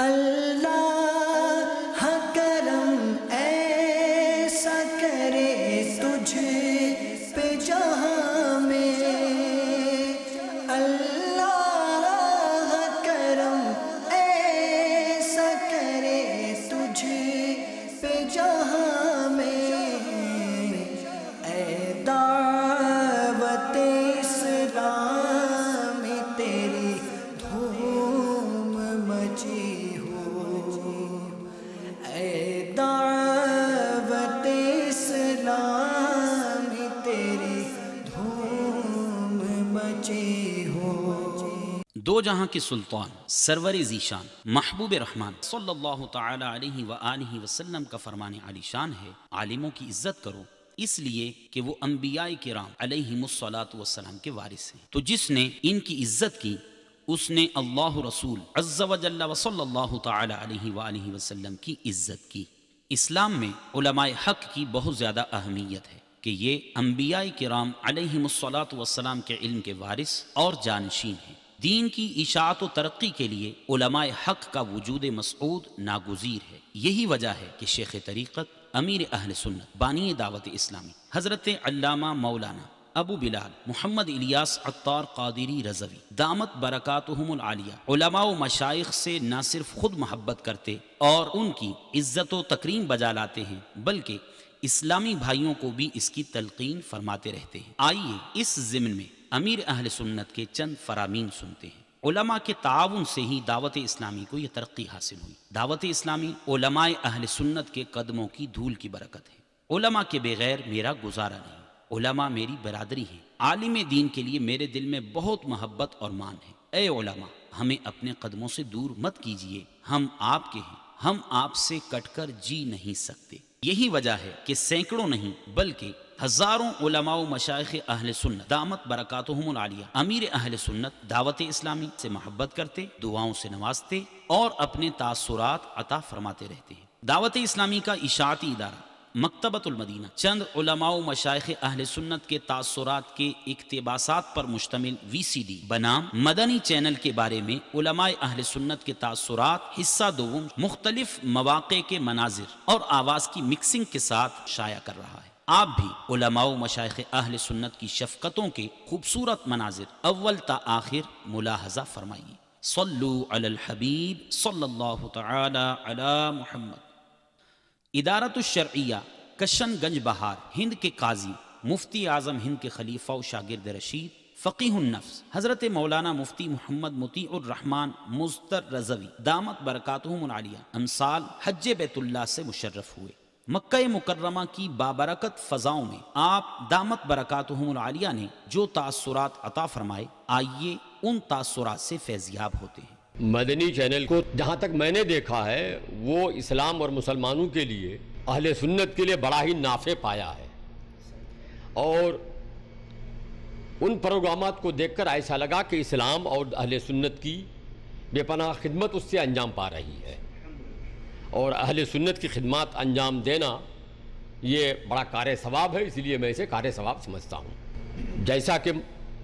اللہ کرم ایسا کرے تجھ پہ جہاں میں، اللہ کرم ایسا کرے تجھ پہ جہاں میں، اے دعوت اسلام تیری دھوم مچی ہو، اے دعوت اسلام تیری دھوم مچی ہو۔ دو جہاں کے سلطان سرور ذیشان محبوب رحمان صلی اللہ تعالی علیہ وآلہ وسلم کا فرمان عالی شان ہے، عالموں کی عزت کرو اس لیے کہ وہ انبیاء کرام علیہم الصلاۃ والسلام کے وارث ہیں، تو جس نے ان کی عزت کی اس نے اللہ رسول عز و جل و صلی اللہ تعالی علیہ وآلہ وسلم کی عزت کی۔ اسلام میں علماء حق کی بہت زیادہ اہمیت ہے کہ یہ انبیاء کرام علیہم الصلاۃ والسلام کے علم کے وارث اور جانشین ہیں۔ دین کی اشاعت و ترقی کے لیے علماء حق کا وجود مسعود ناگزیر ہے۔ یہی وجہ ہے کہ شیخ طریقت امیر اہل سنت بانی دعوت اسلامی حضرت علامہ مولانا ابو بلال محمد الیاس عطار قادری رضوی دامت برکاتہم العالیہ علماء و مشائخ سے نہ صرف خود محبت کرتے اور ان کی عزت و تکریم بجا لاتے ہیں بلکہ اسلامی بھائیوں کو بھی اس کی تلقین فرماتے رہتے ہیں۔ آئیے اس ضمن میں امیر اہل سنت کے چند فرامین سنتے ہیں۔ علماء کے تعاون سے ہی دعوت اسلامی کو یہ ترقی حاصل ہوئی۔ دعوت اسلامی علماء اہل سنت کے قدموں کی دھول کی برکت ہے۔ علماء کے بغیر میرا گزارا نہیں، علماء میری برادری ہیں، عالم دین کے لیے میرے دل میں بہت محبت اور مان ہے۔ اے علماء، ہمیں اپنے قدموں سے دور مت کیجیے، ہم آپ کے ہیں، ہم آپ سے کٹ کر جی نہیں سکتے۔ یہی وجہ ہے کہ سینکڑوں نہیں بلکہ ہزاروں علماء و مشائخ اہل سنت دامت برکاتہم العالیہ امیر اہل سنت دعوت اسلامی سے محبت کرتے، دعاؤں سے نوازتے اور اپنے تاثرات عطا فرماتے رہتے ہیں۔ دعوت اسلامی کا اشاعتی ادارہ مکتبۃ المدینہ چند علماء و مشائخ اہل سنت کے تاثرات کے اقتباسات پر مشتمل VCD بنام مدنی چینل کے بارے میں علماء اہل سنت کے تاثرات حصہ دوم مختلف مواقع کے مناظر اور آواز کی مکسنگ کے ساتھ شائع کر رہا ہے۔ آپ بھی علماء و مشائخ اہل سنت کی شفقتوں کے خوبصورت مناظر اول تا آخر ملاحظہ فرمائیے۔ صلو علی الحبیب صلی اللہ تعالی علی محمد۔ ادارت الشرعیہ کشن گنج بہار ہند کے قاضی مفتی اعظم ہند کے خلیفہ و شاگرد رشید فقیہ النفس حضرت مولانا مفتی محمد مطیع الرحمن مزتر رضوی دامت برکاتہم العالیہ امسال حج بیت اللہ سے مشرف ہوئے۔ مکہ مکرمہ کی بابرکت فضاؤں میں آپ دامت برکاتہم العالیہ نے جو تاثرات عطا فرمائے، آئیے ان تاثرات سے فیضیاب ہوتے ہیں۔ مدنی چینل کو جہاں تک میں نے دیکھا ہے وہ اسلام اور مسلمانوں کے لیے اہل سنت کے لیے بڑا ہی نافع پایا ہے، اور ان پروگرامات کو دیکھ کر ایسا لگا کہ اسلام اور اہل سنت کی بے پناہ خدمت اس سے انجام پا رہی ہے، اور اہل سنت کی خدمات انجام دینا یہ بڑا کار ثواب ہے، اس لیے میں اسے کار ثواب سمجھتا ہوں۔ جیسا کہ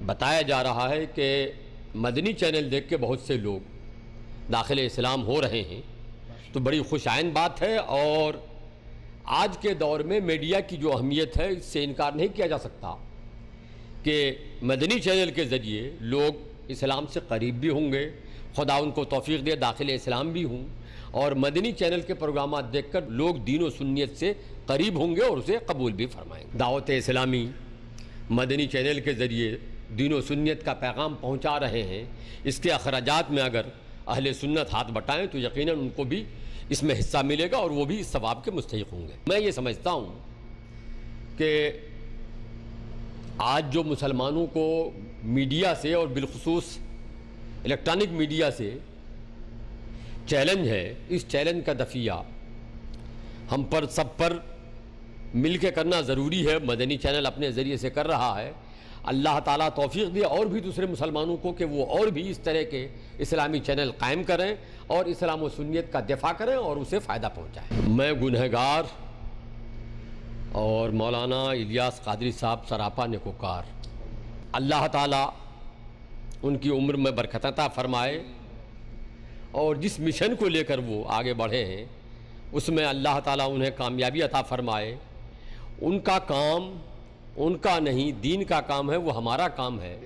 بتایا جا رہا ہے کہ مدنی چینل دیکھ کے بہت سے لوگ داخل اسلام ہو رہے ہیں، تو بڑی خوش آئند بات ہے، اور آج کے دور میں میڈیا کی جو اہمیت ہے اس سے انکار نہیں کیا جا سکتا کہ مدنی چینل کے ذریعے لوگ اسلام سے قریب بھی ہوں گے، خدا ان کو توفیق دے داخل اسلام بھی ہوں، اور مدنی چینل کے پروگرامات دیکھ کر لوگ دین و سنیت سے قریب ہوں گے اور اسے قبول بھی فرمائیں گے۔ دعوت اسلامی مدنی چینل کے ذریعے دین و سنیت کا پیغام پہنچا رہے ہیں، اس کے اخراجات میں اگر اہل سنت ہاتھ بٹائیں تو یقیناً ان کو بھی اس میں حصہ ملے گا اور وہ بھی اس ثواب کے مستحق ہوں گے۔ میں یہ سمجھتا ہوں کہ آج جو مسلمانوں کو میڈیا سے اور بالخصوص الیکٹرانک میڈیا سے چیلنج ہے، اس چیلنج کا دفیہ ہم پر سب پر مل کے کرنا ضروری ہے۔ مدنی چینل اپنے ذریعے سے کر رہا ہے، اللہ تعالیٰ توفیق دے اور بھی دوسرے مسلمانوں کو کہ وہ اور بھی اس طرح کے اسلامی چینل قائم کریں اور اسلام و سنیت کا دفاع کریں اور اسے فائدہ پہنچائیں۔ میں گنہگار اور مولانا الیاس قادری صاحب سراپا نیکوکار، اللہ تعالیٰ ان کی عمر میں برکت عطا فرمائے اور جس مشن کو لے کر وہ آگے بڑھے ہیں اس میں اللہ تعالیٰ انہیں کامیابی عطا فرمائے۔ ان کا کام ان کا نہیں، دین کا کام ہے، وہ ہمارا کام ہے،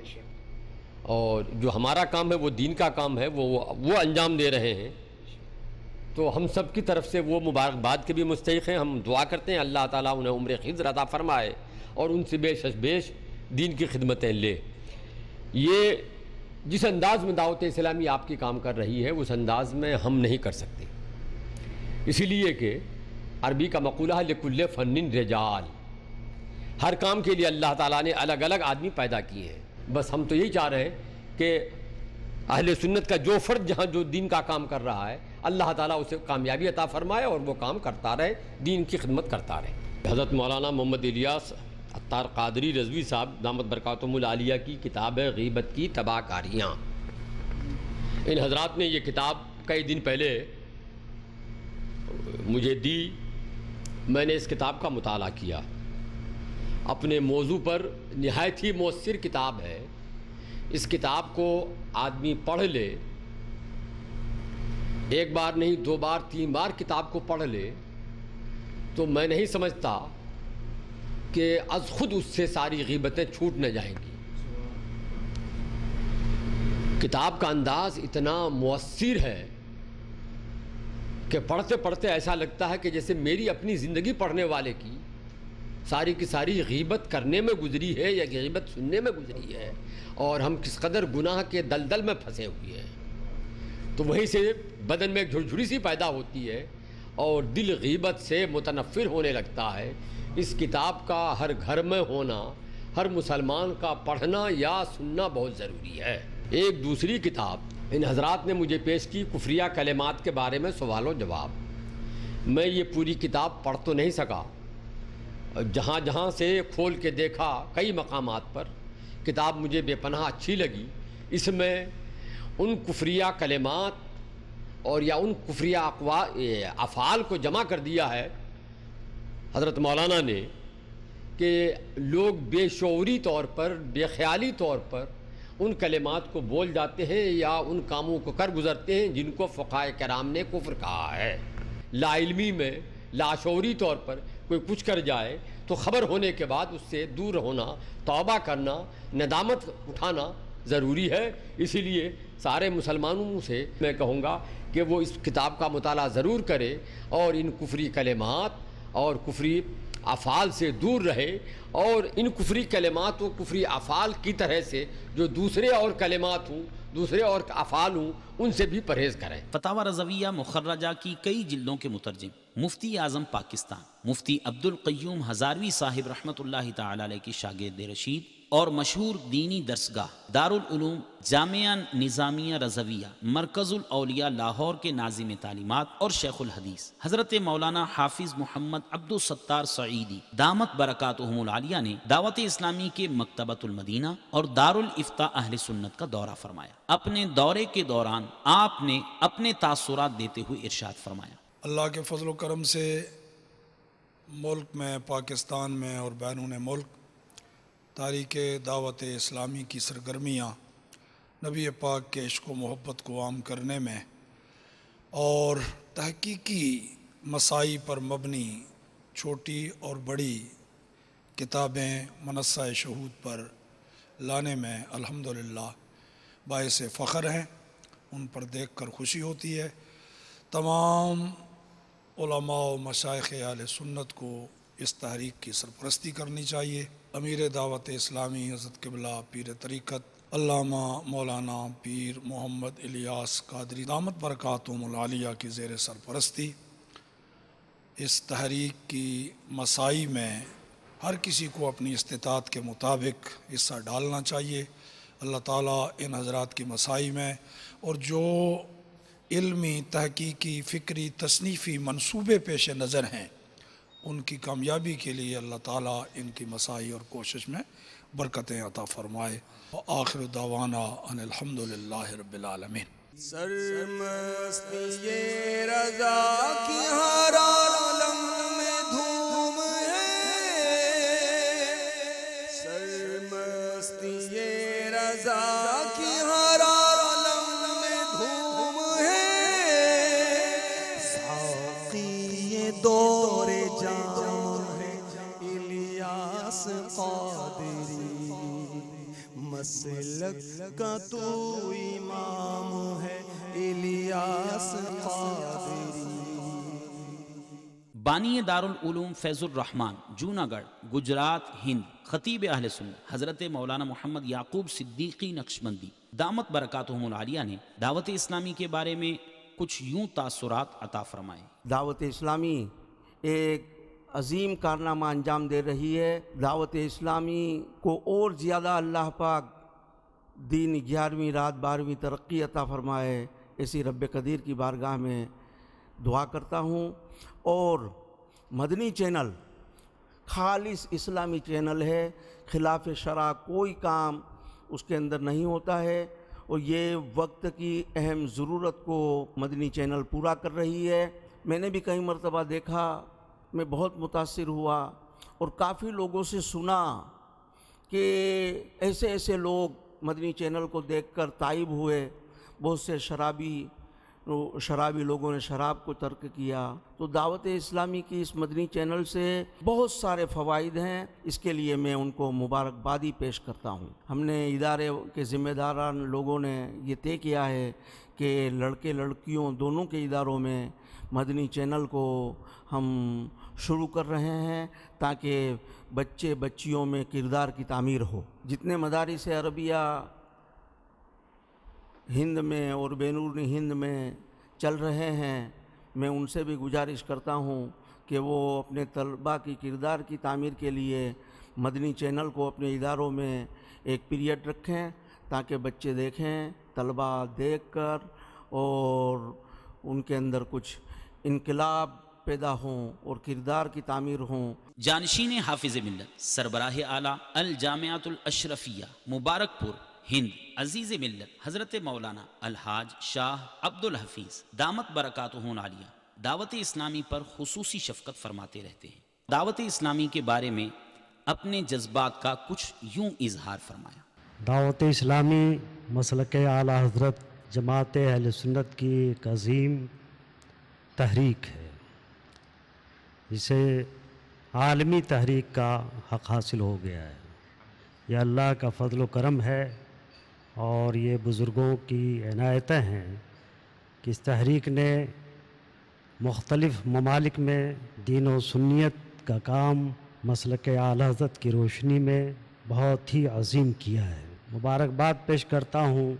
اور جو ہمارا کام ہے وہ دین کا کام ہے، وہ انجام دے رہے ہیں۔ تو ہم سب کی طرف سے وہ مبارکباد کے بھی مستحق ہیں۔ ہم دعا کرتے ہیں اللہ تعالیٰ انہیں عمر خضر عطا فرمائے اور ان سے بیش از بیش دین کی خدمتیں لے۔ یہ جس انداز میں دعوت اسلامی آپ کی کام کر رہی ہے اس انداز میں ہم نہیں کر سکتے، اسی لیے کہ عربی کا مقولہ ہے لکل فن رجال، ہر کام کے لیے اللہ تعالیٰ نے الگ الگ آدمی پیدا کیے ہیں۔ بس ہم تو یہی چاہ رہے ہیں کہ اہل سنت کا جو فرد جہاں جو دین کا کام کر رہا ہے اللہ تعالیٰ اسے کامیابی عطا فرمائے اور وہ کام کرتا رہے، دین کی خدمت کرتا رہے۔ حضرت مولانا محمد الیاس عطار قادری رضوی صاحب دامت برکاتہم العالیہ کی کتاب ہے غیبت کی تباہ کاریاں۔ ان حضرات نے یہ کتاب کئی دن پہلے مجھے دی، میں نے اس کتاب کا مطالعہ کیا۔ اپنے موضوع پر نہایت ہی مؤثر کتاب ہے۔ اس کتاب کو آدمی پڑھ لے، ایک بار نہیں، دو بار، تین بار کتاب کو پڑھ لے تو میں نہیں سمجھتا کہ از خود اس سے ساری غیبتیں چھوٹ نہ جائیں گی۔ کتاب کا انداز اتنا مؤثر ہے کہ پڑھتے پڑھتے ایسا لگتا ہے کہ جیسے میری اپنی زندگی پڑھنے والے کی ساری غیبت کرنے میں گزری ہے یا غیبت سننے میں گزری ہے، اور ہم کس قدر گناہ کے دلدل میں پھنسے ہوئے ہیں۔ تو وہیں سے بدن میں ایک جھڑجھڑی سی پیدا ہوتی ہے اور دل غیبت سے متنفر ہونے لگتا ہے۔ اس کتاب کا ہر گھر میں ہونا، ہر مسلمان کا پڑھنا یا سننا بہت ضروری ہے۔ ایک دوسری کتاب ان حضرات نے مجھے پیش کی کفریہ کلمات کے بارے میں سوال و جواب۔ میں یہ پوری کتاب پڑھ تو نہیں سکا، جہاں جہاں سے کھول کے دیکھا کئی مقامات پر کتاب مجھے بے پناہ اچھی لگی۔ اس میں ان کفریہ کلمات اور یا ان کفریہ افعال کو جمع کر دیا ہے حضرت مولانا نے کہ لوگ بے شعوری طور پر، بے خیالی طور پر ان کلمات کو بول جاتے ہیں یا ان کاموں کو کر گزرتے ہیں جن کو فقہاء کرام نے کفر کہا ہے۔ لا علمی میں لاشعوری طور پر کوئی کچھ کر جائے تو خبر ہونے کے بعد اس سے دور ہونا، توبہ کرنا، ندامت اٹھانا ضروری ہے۔ اسی لیے سارے مسلمانوں سے میں کہوں گا کہ وہ اس کتاب کا مطالعہ ضرور کرے اور ان کفری کلمات اور کفری افعال سے دور رہے، اور ان کفری کلمات و کفری افعال کی طرح سے جو دوسرے اور کلمات ہوں، دوسرے اور افعال ہوں، ان سے بھی پرہیز کریں۔ فتاوی رضویہ مخرجہ کی کئی جلدوں کے مترجم مفتی اعظم پاکستان مفتی عبد القیوم ہزاروی صاحب رحمۃ اللہ تعالی علیہ کی شاگرد رشید اور مشہور دینی درسگاہ دارالعلوم جامعہ نظامیہ رضویہ مرکز الاولیاء لاہور کے ناظم تعلیمات اور شیخ الحدیث حضرت مولانا حافظ محمد عبد الستار سعیدی دامت برکاتہم العالیہ نے دعوت اسلامی کے مکتبۃ المدینہ اور دارالافتاء اہل سنت کا دورہ فرمایا۔ اپنے دورے کے دوران آپ نے اپنے تاثرات دیتے ہوئے ارشاد فرمایا: اللہ کے فضل و کرم سے ملک میں، پاکستان میں اور بیرون ملک تاریخ دعوت اسلامی کی سرگرمیاں نبی پاک کے عشق و محبت کو عام کرنے میں اور تحقیقی مسائی پر مبنی چھوٹی اور بڑی کتابیں منصہ شہود پر لانے میں الحمدللہ باعث فخر ہیں۔ ان پر دیکھ کر خوشی ہوتی ہے۔ تمام علماء و مشائخ اہل سنت کو اس تحریک کی سرپرستی کرنی چاہیے۔ امیر دعوت اسلامی حضرت قبلہ پیر طریقت علامہ مولانا پیر محمد الیاس قادری دامت برکاتہم العالیہ کی زیر سرپرستی اس تحریک کی مسائی میں ہر کسی کو اپنی استطاعت کے مطابق حصہ ڈالنا چاہیے۔ اللہ تعالیٰ ان حضرات کی مسائی میں اور جو علمی، تحقیقی، فکری، تصنیفی منصوبے پیش نظر ہیں ان کی کامیابی کے لیے اللہ تعالیٰ ان کی مساعی اور کوشش میں برکتیں عطا فرمائے۔ وآخر دعوانا ان الحمدللہ رب العالمین۔ سرمستی رضا کی ہر عالم میں دھوم ہے، سرمستی رضا کی ہر عالم میں دھوم ہے، دور جام ہے الیاس قادری، مسلک کا تو امام ہے الیاس قادری۔ بانی دارالعلوم فیض الرحمن، جوناگڑھ، گجرات، ہند، خطیب اہل سنت حضرت مولانا محمد یعقوب صدیقی نقشبندی دامت برکاتہم العالیہ نے دعوت اسلامی کے بارے میں کچھ یوں تاثرات عطا فرمائے۔ دعوت اسلامی ایک عظیم کارنامہ انجام دے رہی ہے۔ دعوت اسلامی کو اور زیادہ اللہ پاک دین 11ویں رات 12ویں ترقی عطا فرمائے، ایسی رب قدیر کی بارگاہ میں دعا کرتا ہوں۔ اور مدنی چینل خالص اسلامی چینل ہے، خلاف شرع کوئی کام اس کے اندر نہیں ہوتا ہے، اور یہ وقت کی اہم ضرورت کو مدنی چینل پورا کر رہی ہے۔ میں نے بھی کئی مرتبہ دیکھا، میں بہت متاثر ہوا اور کافی لوگوں سے سنا کہ ایسے ایسے لوگ مدنی چینل کو دیکھ کر تائب ہوئے، بہت سے شرابی لوگوں نے شراب کو ترک کیا۔ تو دعوت اسلامی کی اس مدنی چینل سے بہت سارے فوائد ہیں، اس کے لیے میں ان کو مبارکبادی پیش کرتا ہوں۔ ہم نے ادارے کے ذمہ داران لوگوں نے یہ طے کیا ہے کہ لڑکے لڑکیوں دونوں کے اداروں میں مدنی چینل کو ہم شروع کر رہے ہیں، تاکہ بچے بچیوں میں کردار کی تعمیر ہو۔ جتنے مدارس عربیہ ہند میں اور بیرون ہند میں چل رہے ہیں، میں ان سے بھی گزارش کرتا ہوں کہ وہ اپنے طلباء کی کردار کی تعمیر کے لیے مدنی چینل کو اپنے اداروں میں ایک پیریڈ رکھیں، تاکہ بچے دیکھیں، طلباء دیکھ کر اور ان کے اندر کچھ انقلاب پیدا ہوں اور کردار کی تعمیر ہوں۔ جانشین حافظ ملت سربراہ اعلیٰ الجامعۃ الاشرفیہ مبارک پور ہند عزیز ملت حضرت مولانا الحاج شاہ عبد الحفیظ دامت برکاتہم العالیہ دعوت اسلامی پر خصوصی شفقت فرماتے رہتے ہیں۔ دعوت اسلامی کے بارے میں اپنے جذبات کا کچھ یوں اظہار فرمایا۔ دعوت اسلامی مسلک اعلیٰ حضرت جماعت اہل سنت کی ایک عظیم تحریک ہے، اسے عالمی تحریک کا حق حاصل ہو گیا ہے۔ یہ اللہ کا فضل و کرم ہے اور یہ بزرگوں کی عنایتیں ہیں کہ اس تحریک نے مختلف ممالک میں دین و سنیت کا کام مسلک اعلیٰ حضرت کی روشنی میں بہت ہی عظیم کیا ہے۔ مبارکباد پیش کرتا ہوں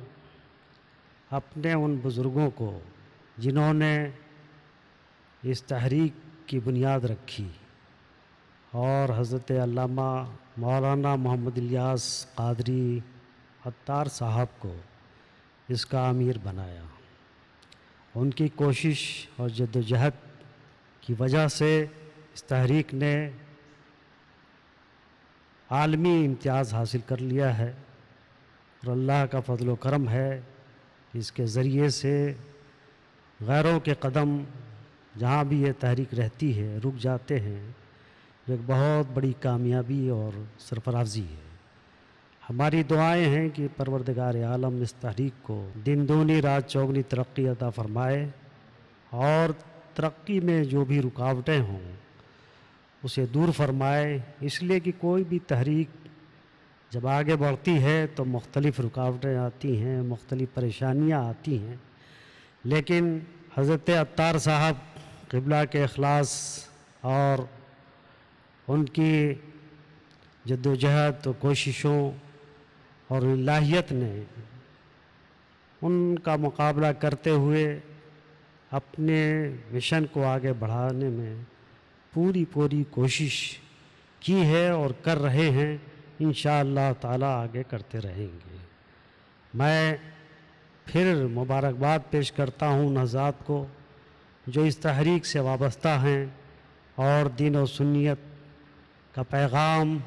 اپنے ان بزرگوں کو جنہوں نے اس تحریک کی بنیاد رکھی اور حضرت علامہ مولانا محمد الیاس قادری عطار صاحب کو اس کا امیر بنایا۔ ان کی کوشش اور جد و جہد کی وجہ سے اس تحریک نے عالمی امتیاز حاصل کر لیا ہے، اور اللہ کا فضل و کرم ہے اس کے ذریعے سے غیروں کے قدم جہاں بھی یہ تحریک رہتی ہے رک جاتے ہیں۔ ایک بہت بڑی کامیابی اور سرفرازی ہے۔ ہماری دعائیں ہیں کہ پروردگار عالم اس تحریک کو دن دگنی رات چوگنی ترقی عطا فرمائے، اور ترقی میں جو بھی رکاوٹیں ہوں اسے دور فرمائے، اس لیے کہ کوئی بھی تحریک جب آگے بڑھتی ہے تو مختلف رکاوٹیں آتی ہیں، مختلف پریشانیاں آتی ہیں، لیکن حضرت عطار صاحب قبلہ کے اخلاص اور ان کی جد و جہد و کوششوں اور الہیت نے ان کا مقابلہ کرتے ہوئے اپنے مشن کو آگے بڑھانے میں پوری کوشش کی ہے اور کر رہے ہیں، انشاءاللہ تعالی آگے کرتے رہیں گے۔ میں پھر مبارکباد پیش کرتا ہوں ان حضرات کو جو اس تحریک سے وابستہ ہیں اور دین و سنیت کا پیغام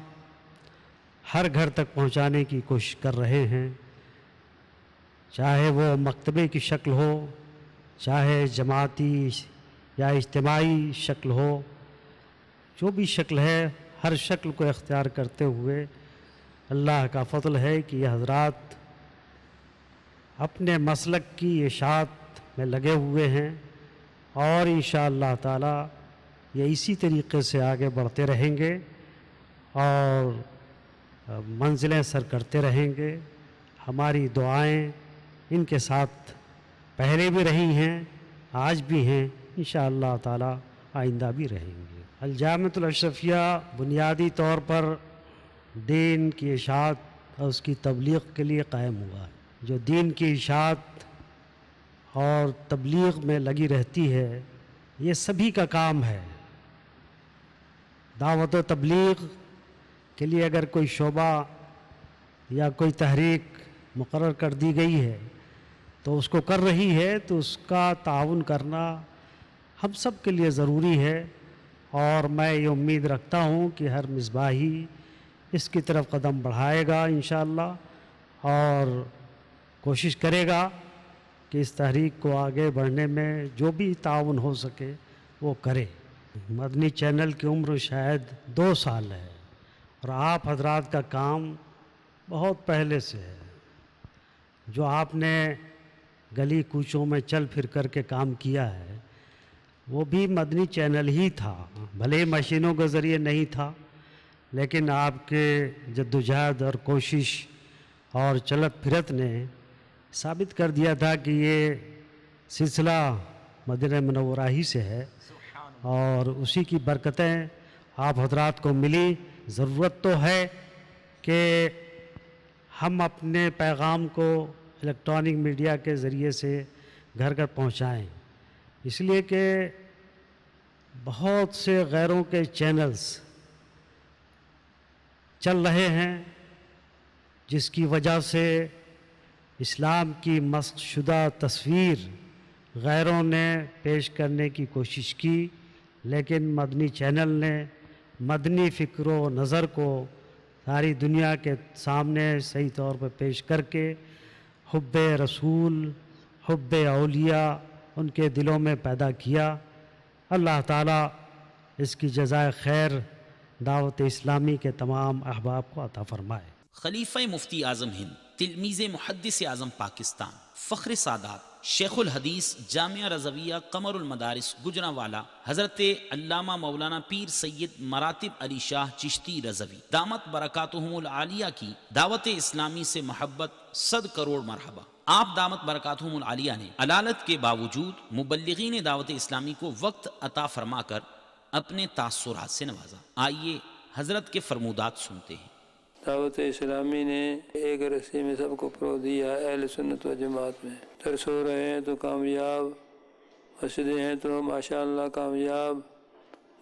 ہر گھر تک پہنچانے کی کوشش کر رہے ہیں، چاہے وہ مکتبے کی شکل ہو، چاہے جماعتی یا اجتماعی شکل ہو، جو بھی شکل ہے ہر شکل کو اختیار کرتے ہوئے اللہ کا فضل ہے کہ یہ حضرات اپنے مسلک کی اشاعت میں لگے ہوئے ہیں، اور انشاءاللہ تعالی یہ اسی طریقے سے آگے بڑھتے رہیں گے اور منزلیں سر کرتے رہیں گے. ہماری دعائیں ان کے ساتھ پہلے بھی رہی ہیں، آج بھی ہیں، انشاءاللہ تعالی آئندہ بھی رہیں گے. الجامعۃ الاشرفیہ بنیادی طور پر دین کی اشاعت اور اس کی تبلیغ کے لیے قائم ہوا ہے. جو دین کی اشاعت اور تبلیغ میں لگی رہتی ہے یہ سبھی کا کام ہے. دعوت و تبلیغ کے لیے اگر کوئی شعبہ یا کوئی تحریک مقرر کر دی گئی ہے تو اس کو کر رہی ہے تو اس کا تعاون کرنا ہم سب کے لیے ضروری ہے. اور میں یہ امید رکھتا ہوں کہ ہر مصباحی اس کی طرف قدم بڑھائے گا انشاءاللہ اور کوشش کرے گا کہ اس تحریک کو آگے بڑھنے میں جو بھی تعاون ہو سکے وہ کرے. مدنی چینل کی عمر شاید 2 سال ہے اور آپ حضرات کا کام بہت پہلے سے ہے. جو آپ نے گلی کوچوں میں چل پھر کر کے کام کیا ہے وہ بھی مدنی چینل ہی تھا، بھلے مشینوں کے ذریعے نہیں تھا، لیکن آپ کے جدوجہد اور کوشش اور چلت پھرت نے ثابت کر دیا تھا کہ یہ سلسلہ مدینہ منورہ ہی سے ہے اور اسی کی برکتیں آپ حضرات کو ملی. ضرورت تو ہے کہ ہم اپنے پیغام کو الیکٹرانک میڈیا کے ذریعے سے گھر گھر پہنچائیں، اس لیے کہ بہت سے غیروں کے چینلز چل رہے ہیں جس کی وجہ سے اسلام کی مسخ شدہ تصویر غیروں نے پیش کرنے کی کوشش کی، لیکن مدنی چینل نے مدنی فکر و نظر کو ساری دنیا کے سامنے صحیح طور پر پیش کر کے حب رسول، حب اولیاء ان کے دلوں میں پیدا کیا. اللہ تعالیٰ اس کی جزائے خیر دعوت اسلامی کے تمام احباب کو عطا فرمائے. خلیفہ مفتی اعظم ہند، تلمیذ محدث اعظم پاکستان، فخر سادات، شیخ الحدیث جامعہ رضویہ قمر المدارس گجرانوالہ، حضرت علامہ مولانا پیر سید مراتب علی شاہ چشتی رضوی دامت برکاتہم العالیہ کی دعوت اسلامی سے محبت 100 کروڑ مرحبا. آپ دامت برکاتہم العالیہ نے علالت کے باوجود مبلغین دعوت اسلامی کو وقت عطا فرما کر اپنے تاثرات سے نوازا. آئیے حضرت کے فرمودات سنتے ہیں. دعوت اسلامی نے ایک رسی میں سب کو پرو دیا، اہل سنت و جماعت میں. درس ہو رہے ہیں تو کامیاب، مسجدیں ہیں تو ماشاءاللہ کامیاب،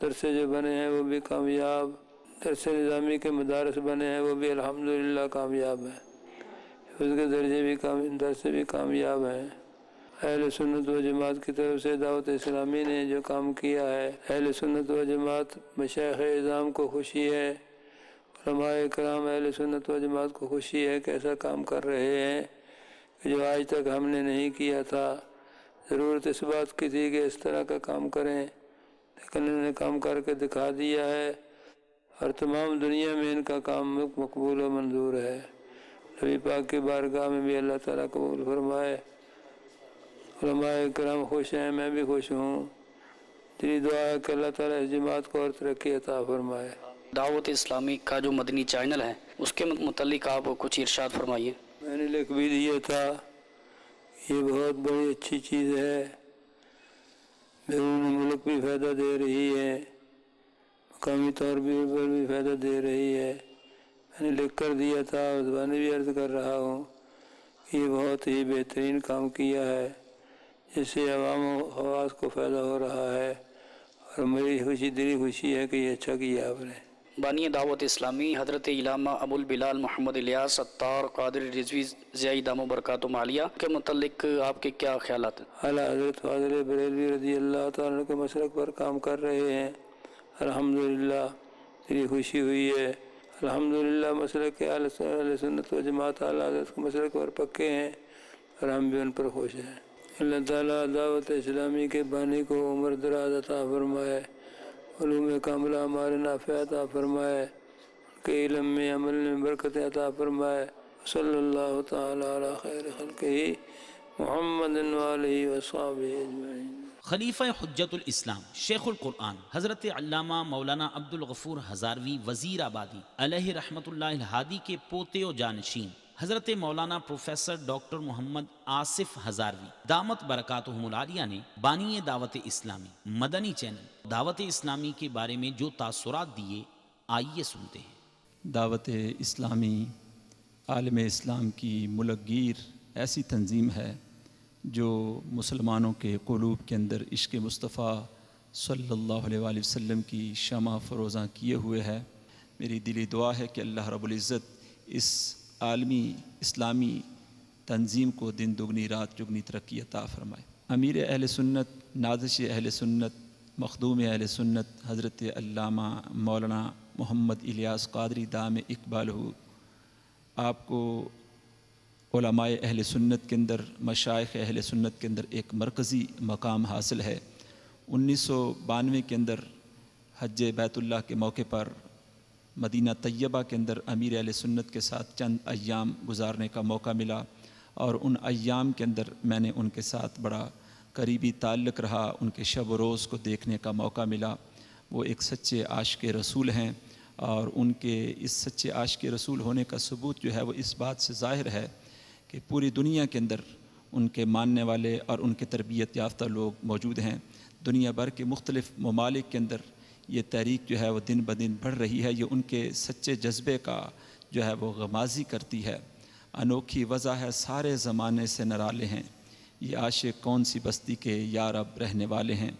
درس جو بنے ہیں وہ بھی کامیاب، درس نظامی کے مدارس بنے ہیں وہ بھی الحمدللہ کامیاب ہیں، اس کے درجے بھی درس بھی کامیاب ہیں. اہل سنت و جماعت کی طرف سے دعوت اسلامی نے جو کام کیا ہے، اہل سنت و جماعت مشائخ اعظام کو خوشی ہے، علماء کرام اہل سنت و جماعت کو خوشی ہے کہ ایسا کام کر رہے ہیں کہ جو آج تک ہم نے نہیں کیا تھا. ضرورت اس بات کی تھی کہ اس طرح کا کام کریں، لیکن انہوں نے کام کر کے دکھا دیا ہے اور تمام دنیا میں ان کا کام مقبول و منظور ہے. نبی پاک کی بارگاہ میں بھی اللہ تعالیٰ قبول فرمائے. علماء کرام خوش ہیں، میں بھی خوش ہوں. تیری دعا ہے کہ اللہ تعالیٰ اس جماعت کو اور ترقی عطا فرمائے. دعوت اسلامی کا جو مدنی چینل ہے اس کے متعلق آپ کچھ ارشاد فرمائیے. میں نے لکھ بھی دیا تھا، یہ بہت بڑی اچھی چیز ہے، بیرون ملک بھی فائدہ دے رہی ہے، مقامی طور پر بھی فائدہ دے رہی ہے. میں نے لکھ کر دیا تھا اور زبانی بھی عرض کر رہا ہوں کہ یہ بہت ہی بہترین کام کیا ہے جس سے عوام و خواص کو فائدہ ہو رہا ہے، اور میری خوشی دلی خوشی ہے کہ یہ اچھا کیا آپ نے. بانی دعوت اسلامی حضرت علامہ ابو البلال محمد الیاس ستار قادر رضوی ضیاء دامت برکاتہم العالیہ کے متعلق آپ کے کیا خیالات ہیں؟ اعلیٰ حضرت فاضل بریلوی رضی اللہ تعالیٰ کے مسلک پر کام کر رہے ہیں، الحمدللہ میری خوشی ہوئی ہے. الحمدللہ مسلک کے اہل سنت و جماعت اعلیٰ حضرت کے مسلک پر پکے ہیں اور ہم بھی ان پر خوش ہیں. اللہ تعالیٰ دعوت اسلامی کے بانی کو عمر دراز عطا فرمائے، علوم کاملہ ہمارے نافع عطا فرمائے، ان کے علم میں عمل میں برکت عطا فرمائے. صلی اللہ تعالیٰ علی خیر خلقہ محمد وآلہ وصحبہ اجمعین. خلیفہ حجت الاسلام شیخ القرآن حضرت علامہ مولانا عبد الغفور ہزاروی وزیر آبادی علیہ رحمۃ اللہ الہادی کے پوتے و جانشین حضرت مولانا پروفیسر ڈاکٹر محمد آصف ہزاروی دامت برکاتہم العالیہ نے بانی دعوت اسلامی مدنی چینل دعوت اسلامی کے بارے میں جو تاثرات دیے، آئیے سنتے ہیں۔ دعوت اسلامی عالم اسلام کی ملک گیر ایسی تنظیم ہے جو مسلمانوں کے قلوب کے اندر عشق مصطفیٰ صلی اللہ علیہ وآلہ وسلم کی شمع فروزاں کیے ہوئے ہے۔ میری دلی دعا ہے کہ اللہ رب العزت اس عالمی اسلامی تنظیم کو دن دگنی رات چگنی ترقی عطا فرمائے۔ امیر اہل سنت، نازش اہل سنت، مخدوم اہل سنت حضرت علامہ مولانا محمد الیاس قادری دام اقبالہ آپ کو علماء اہل سنت کے اندر، مشائخ اہل سنت کے اندر ایک مرکزی مقام حاصل ہے۔ 1992 کے اندر حج بیت اللہ کے موقع پر مدینہ طیبہ کے اندر امیر اہل سنت کے ساتھ چند ایام گزارنے کا موقع ملا، اور ان ایام کے اندر میں نے ان کے ساتھ بڑا قریبی تعلق رہا، ان کے شب و روز کو دیکھنے کا موقع ملا۔ وہ ایک سچے عاشق رسول ہیں، اور ان کے اس سچے عاشق رسول ہونے کا ثبوت جو ہے وہ اس بات سے ظاہر ہے کہ پوری دنیا کے اندر ان کے ماننے والے اور ان کے تربیت یافتہ لوگ موجود ہیں۔ دنیا بھر کے مختلف ممالک کے اندر یہ تحریک جو ہے وہ دن بدن بڑھ رہی ہے۔ یہ ان کے سچے جذبے کا جو ہے وہ غمازی کرتی ہے۔ انوکھی وضع ہے سارے زمانے سے نرالے ہیں، یہ عاشق کون سی بستی کے یا رب رہنے والے ہیں۔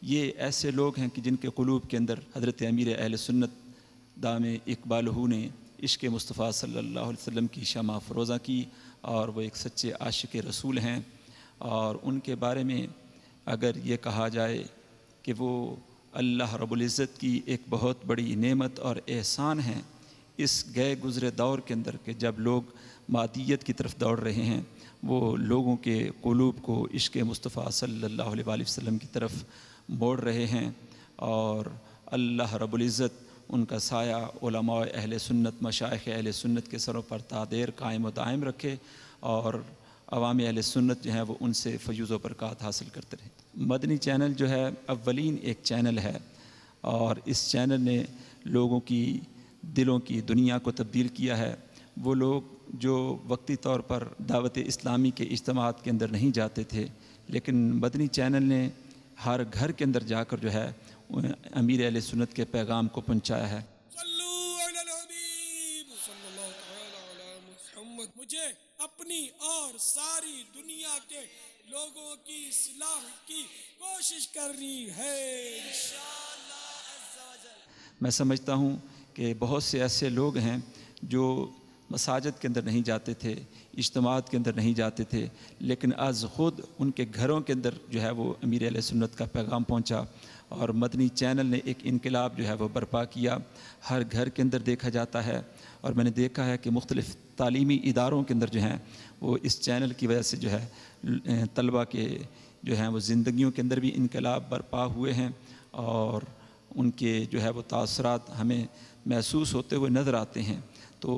یہ ایسے لوگ ہیں کہ جن کے قلوب کے اندر حضرت امیر اہل سنت دام اقبالہ نے عشق مصطفیٰ صلی اللہ علیہ وسلم کی شمع فروزہ کی، اور وہ ایک سچے عاشق رسول ہیں۔ اور ان کے بارے میں اگر یہ کہا جائے کہ وہ اللہ رب العزت کی ایک بہت بڑی نعمت اور احسان ہیں اس گئے گزرے دور کے اندر، کہ جب لوگ مادیت کی طرف دوڑ رہے ہیں، وہ لوگوں کے قلوب کو عشق مصطفیٰ صلی اللہ علیہ وآلہ وسلم کی طرف موڑ رہے ہیں، اور اللہ رب العزت ان کا سایہ علماء اہل سنت، مشائخ اہل سنت کے سروں پر تا دیر قائم و دائم رکھے، اور عوام اہل سنت جو ہیں وہ ان سے فیوز و برکات حاصل کرتے رہے۔ مدنی چینل جو ہے اولین ایک چینل ہے، اور اس چینل نے لوگوں کی دلوں کی دنیا کو تبدیل کیا ہے۔ وہ لوگ جو وقتی طور پر دعوت اسلامی کے اجتماعات کے اندر نہیں جاتے تھے، لیکن مدنی چینل نے ہر گھر کے اندر جا کر جو ہے امیر اہل سنت کے پیغام کو پہنچایا ہے۔ مجھے اپنی اور ساری دنیا کے لوگوں کی اصلاح کی کوشش کرنی ہے۔ میں سمجھتا ہوں کہ بہت سے ایسے لوگ ہیں جو مساجد کے اندر نہیں جاتے تھے، اجتماعات کے اندر نہیں جاتے تھے، لیکن از خود ان کے گھروں کے اندر جو ہے وہ امیر اہل سنت کا پیغام پہنچا، اور مدنی چینل نے ایک انقلاب جو ہے وہ برپا کیا۔ ہر گھر کے اندر دیکھا جاتا ہے، اور میں نے دیکھا ہے کہ مختلف تعلیمی اداروں کے اندر جو ہیں وہ اس چینل کی وجہ سے جو ہے طلبہ کے جو ہیں وہ زندگیوں کے اندر بھی انقلاب برپا ہوئے ہیں، اور ان کے جو ہے وہ تاثرات ہمیں محسوس ہوتے ہوئے نظر آتے ہیں۔ تو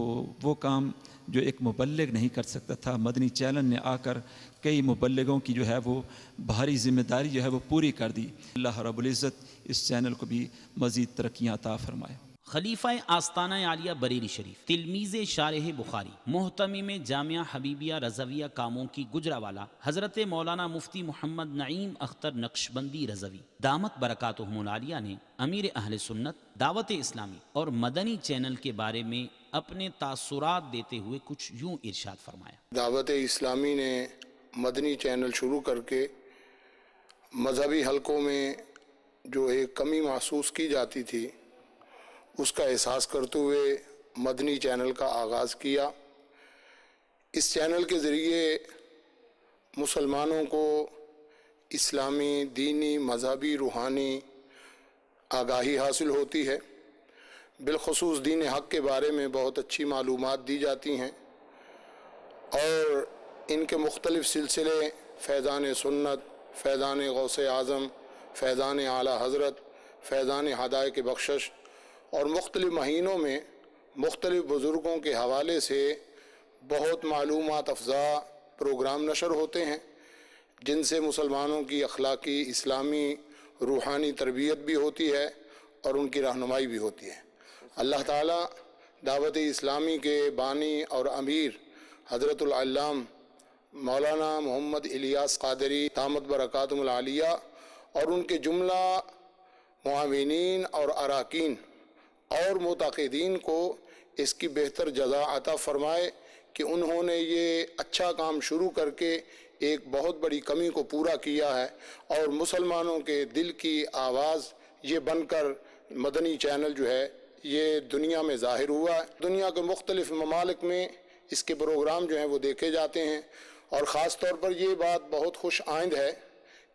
وہ کام جو ایک مبلغ نہیں کر سکتا تھا، مدنی چینل نے آ کر کئی مبلغوں کی جو ہے وہ بھاری ذمہ داری جو ہے وہ پوری کر دی۔ اللہ رب العزت اس چینل کو بھی مزید ترقیاں عطا فرمائے۔ خلیفہ آستانہ عالیہ بریلی شریف، تلمیذ شارح بخاری، محتمم جامعہ حبیبیہ رضویہ کاموں کی گجراوالا حضرت مولانا مفتی محمد نعیم اختر نقشبندی رضوی دامت برکاتہم العالیہ نے امیر اہل سنت، دعوت اسلامی اور مدنی چینل کے بارے میں اپنے تاثرات دیتے ہوئے کچھ یوں ارشاد فرمایا۔ دعوت اسلامی نے مدنی چینل شروع کر کے مذہبی حلقوں میں جو ایک کمی محسوس کی جاتی تھی اس کا احساس کرتے ہوئے مدنی چینل کا آغاز کیا۔ اس چینل کے ذریعے مسلمانوں کو اسلامی، دینی، مذہبی، روحانی آگاہی حاصل ہوتی ہے۔ بالخصوص دین حق کے بارے میں بہت اچھی معلومات دی جاتی ہیں، اور ان کے مختلف سلسلے فیضان سنت، فیضان غوث اعظم، فیضان اعلیٰ حضرت، فیضان ہدایت بخشش، اور مختلف مہینوں میں مختلف بزرگوں کے حوالے سے بہت معلومات افزا پروگرام نشر ہوتے ہیں، جن سے مسلمانوں کی اخلاقی اسلامی روحانی تربیت بھی ہوتی ہے اور ان کی رہنمائی بھی ہوتی ہے۔ اللہ تعالیٰ دعوت اسلامی کے بانی اور امیر حضرت العلام مولانا محمد الیاس قادری دامت برکاتہم العالیہ اور ان کے جملہ معاونین اور اراکین اور معتقدین کو اس کی بہتر جزا عطا فرمائے کہ انہوں نے یہ اچھا کام شروع کر کے ایک بہت بڑی کمی کو پورا کیا ہے اور مسلمانوں کے دل کی آواز یہ بن کر مدنی چینل جو ہے یہ دنیا میں ظاہر ہوا ہے۔ دنیا کے مختلف ممالک میں اس کے پروگرام جو ہیں وہ دیکھے جاتے ہیں اور خاص طور پر یہ بات بہت خوش آئند ہے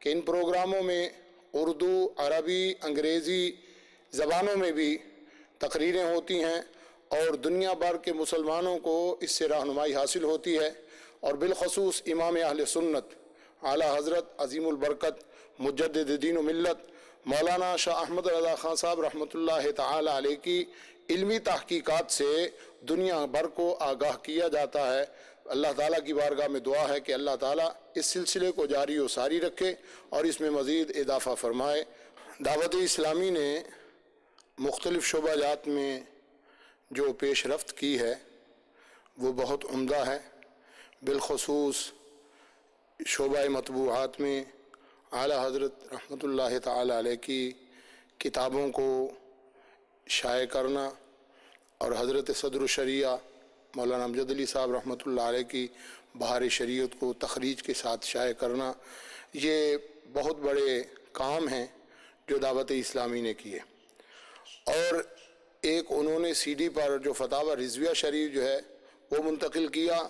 کہ ان پروگراموں میں اردو، عربی، انگریزی زبانوں میں بھی تقریریں ہوتی ہیں اور دنیا بھر کے مسلمانوں کو اس سے رہنمائی حاصل ہوتی ہے، اور بالخصوص امام اہل سنت اعلیٰ حضرت عظیم البرکت مجدد دین و ملت مولانا شاہ احمد رضا خان صاحب رحمۃ اللہ تعالی علیہ کی علمی تحقیقات سے دنیا بھر کو آگاہ کیا جاتا ہے۔ اللہ تعالیٰ کی بارگاہ میں دعا ہے کہ اللہ تعالیٰ اس سلسلے کو جاری و ساری رکھے اور اس میں مزید اضافہ فرمائے۔ دعوت اسلامی نے مختلف شعبہ جات میں جو پیش رفت کی ہے وہ بہت عمدہ ہے، بالخصوص شعبہ مطبوعات میں اعلیٰ حضرت رحمۃ اللہ تعالی علیہ کی کتابوں کو شائع کرنا اور حضرت صدر الشریعہ مولانا امجد علی صاحب رحمۃ اللہ علیہ کی بہار شریعت کو تخریج کے ساتھ شائع کرنا، یہ بہت بڑے کام ہیں جو دعوت اسلامی نے کیے۔ اور ایک انہوں نے سی ڈی پر جو فتاوی رضویہ شریف جو ہے وہ منتقل کیا،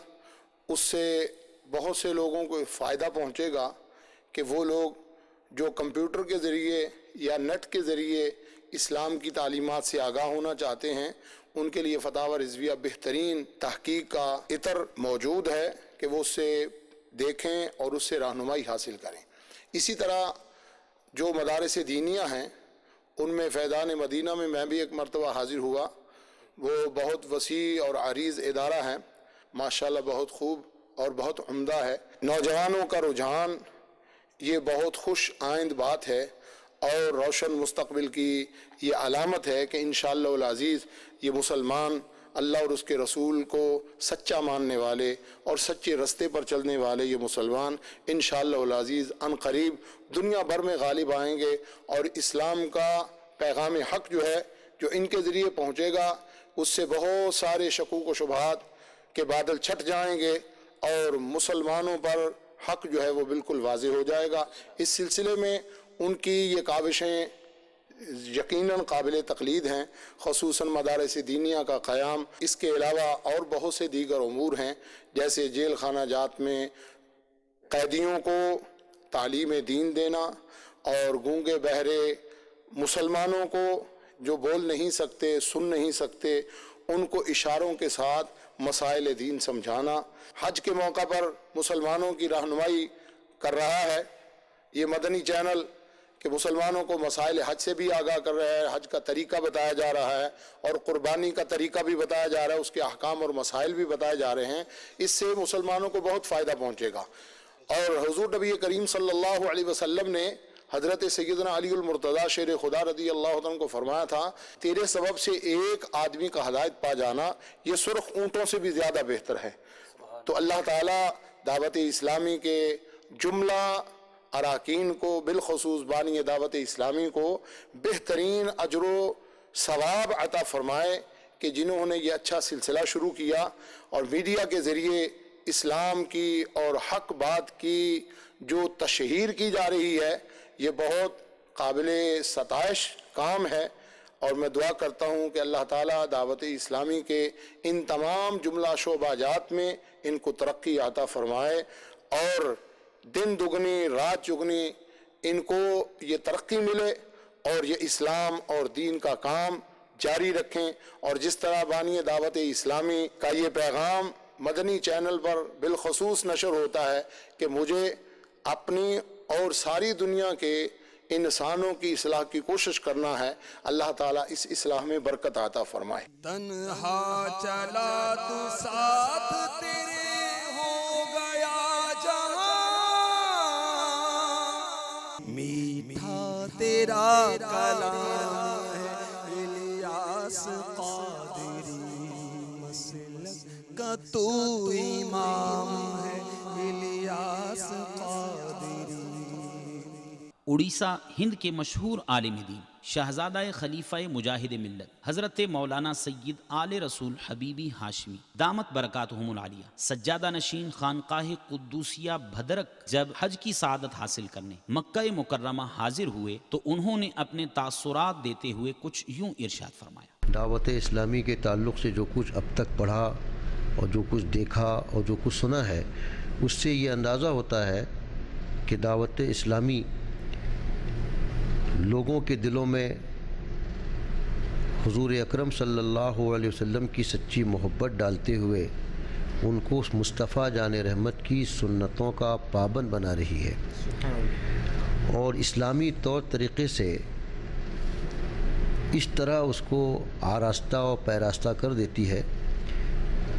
اس سے بہت سے لوگوں کو فائدہ پہنچے گا کہ وہ لوگ جو کمپیوٹر کے ذریعے یا نیٹ کے ذریعے اسلام کی تعلیمات سے آگاہ ہونا چاہتے ہیں، ان کے لیے فتاوی رضویہ بہترین تحقیق کا عطر موجود ہے کہ وہ اس سے دیکھیں اور اس سے رہنمائی حاصل کریں۔ اسی طرح جو مدارس دینیہ ہیں ان میں فیضان مدینہ میں میں بھی ایک مرتبہ حاضر ہوا، وہ بہت وسیع اور عریض ادارہ ہے، ماشاءاللہ بہت خوب اور بہت عمدہ ہے۔ نوجوانوں کا رجحان یہ بہت خوش آئند بات ہے اور روشن مستقبل کی یہ علامت ہے کہ انشاءاللہ العزیز یہ مسلمان اللہ اور اس کے رسول کو سچا ماننے والے اور سچے رستے پر چلنے والے یہ مسلمان انشاءاللہ العزیز ان قریب دنیا بھر میں غالب آئیں گے، اور اسلام کا پیغام حق جو ہے جو ان کے ذریعے پہنچے گا اس سے بہت سارے شکوک و شبہات کے بادل چھٹ جائیں گے اور مسلمانوں پر حق جو ہے وہ بالکل واضح ہو جائے گا۔ اس سلسلے میں ان کی یہ کاوشیں یقیناً قابل تقلید ہیں، خصوصاً مدارس دینیہ کا قیام، اس کے علاوہ اور بہت سے دیگر امور ہیں جیسے جیل خانہ جات میں قیدیوں کو تعلیم دین دینا اور گونگے بہرے مسلمانوں کو جو بول نہیں سکتے سن نہیں سکتے ان کو اشاروں کے ساتھ مسائل دین سمجھانا۔ حج کے موقع پر مسلمانوں کی رہنمائی کر رہا ہے یہ مدنی چینل کہ مسلمانوں کو مسائل حج سے بھی آگاہ کر رہا ہے، حج کا طریقہ بتایا جا رہا ہے اور قربانی کا طریقہ بھی بتایا جا رہا ہے، اس کے احکام اور مسائل بھی بتائے جا رہے ہیں۔ اس سے مسلمانوں کو بہت فائدہ پہنچے گا۔ اور حضور نبی کریم صلی اللہ علیہ وسلم نے حضرت سیدنا علی المرتضیٰ شیر خدا رضی اللہ عنہ کو فرمایا تھا، تیرے سبب سے ایک آدمی کا ہدایت پا جانا یہ سرخ اونٹوں سے بھی زیادہ بہتر ہے۔ تو اللہ تعالیٰ دعوت اسلامی کے جملہ اراکین کو بالخصوص بانی دعوت اسلامی کو بہترین اجر و ثواب عطا فرمائے کہ جنہوں نے یہ اچھا سلسلہ شروع کیا اور میڈیا کے ذریعے اسلام کی اور حق بات کی جو تشہیر کی جا رہی ہے یہ بہت قابل ستائش کام ہے، اور میں دعا کرتا ہوں کہ اللہ تعالیٰ دعوت اسلامی کے ان تمام جملہ شعبہ جات میں ان کو ترقی عطا فرمائے اور دن دگنی رات چگنی ان کو یہ ترقی ملے اور یہ اسلام اور دین کا کام جاری رکھیں۔ اور جس طرح بانی دعوت اسلامی کا یہ پیغام مدنی چینل پر بالخصوص نشر ہوتا ہے کہ مجھے اپنی اور ساری دنیا کے انسانوں کی اصلاح کی کوشش کرنا ہے، اللہ تعالیٰ اس اصلاح میں برکت عطا فرمائے۔ تنہا چلا تو ساتھ تیرے ہو گیا جہاں، میٹھا تیرا کلام ہے الیاس قادری، مسلک کا تو امام ہے الیاس قادری۔ اڑیسہ ہند کے مشہور عالم دین شہزادہ خلیفہ مجاہد ملت حضرت مولانا سید آل رسول حبیبی ہاشمی دامت برکاتہم العالیہ سجادہ نشین خانقاہ قدوسیہ بھدرک جب حج کی سعادت حاصل کرنے مکہ مکرمہ حاضر ہوئے تو انہوں نے اپنے تاثرات دیتے ہوئے کچھ یوں ارشاد فرمایا۔ دعوت اسلامی کے تعلق سے جو کچھ اب تک پڑھا اور جو کچھ دیکھا اور جو کچھ سنا ہے، اس سے یہ اندازہ ہوتا ہے کہ دعوت اسلامی لوگوں کے دلوں میں حضور اکرم صلی اللہ علیہ وسلم کی سچی محبت ڈالتے ہوئے ان کو مصطفیٰ جان رحمت کی سنتوں کا پابند بنا رہی ہے، اور اسلامی طور طریقے سے اس طرح اس کو آراستہ اور پیراستہ کر دیتی ہے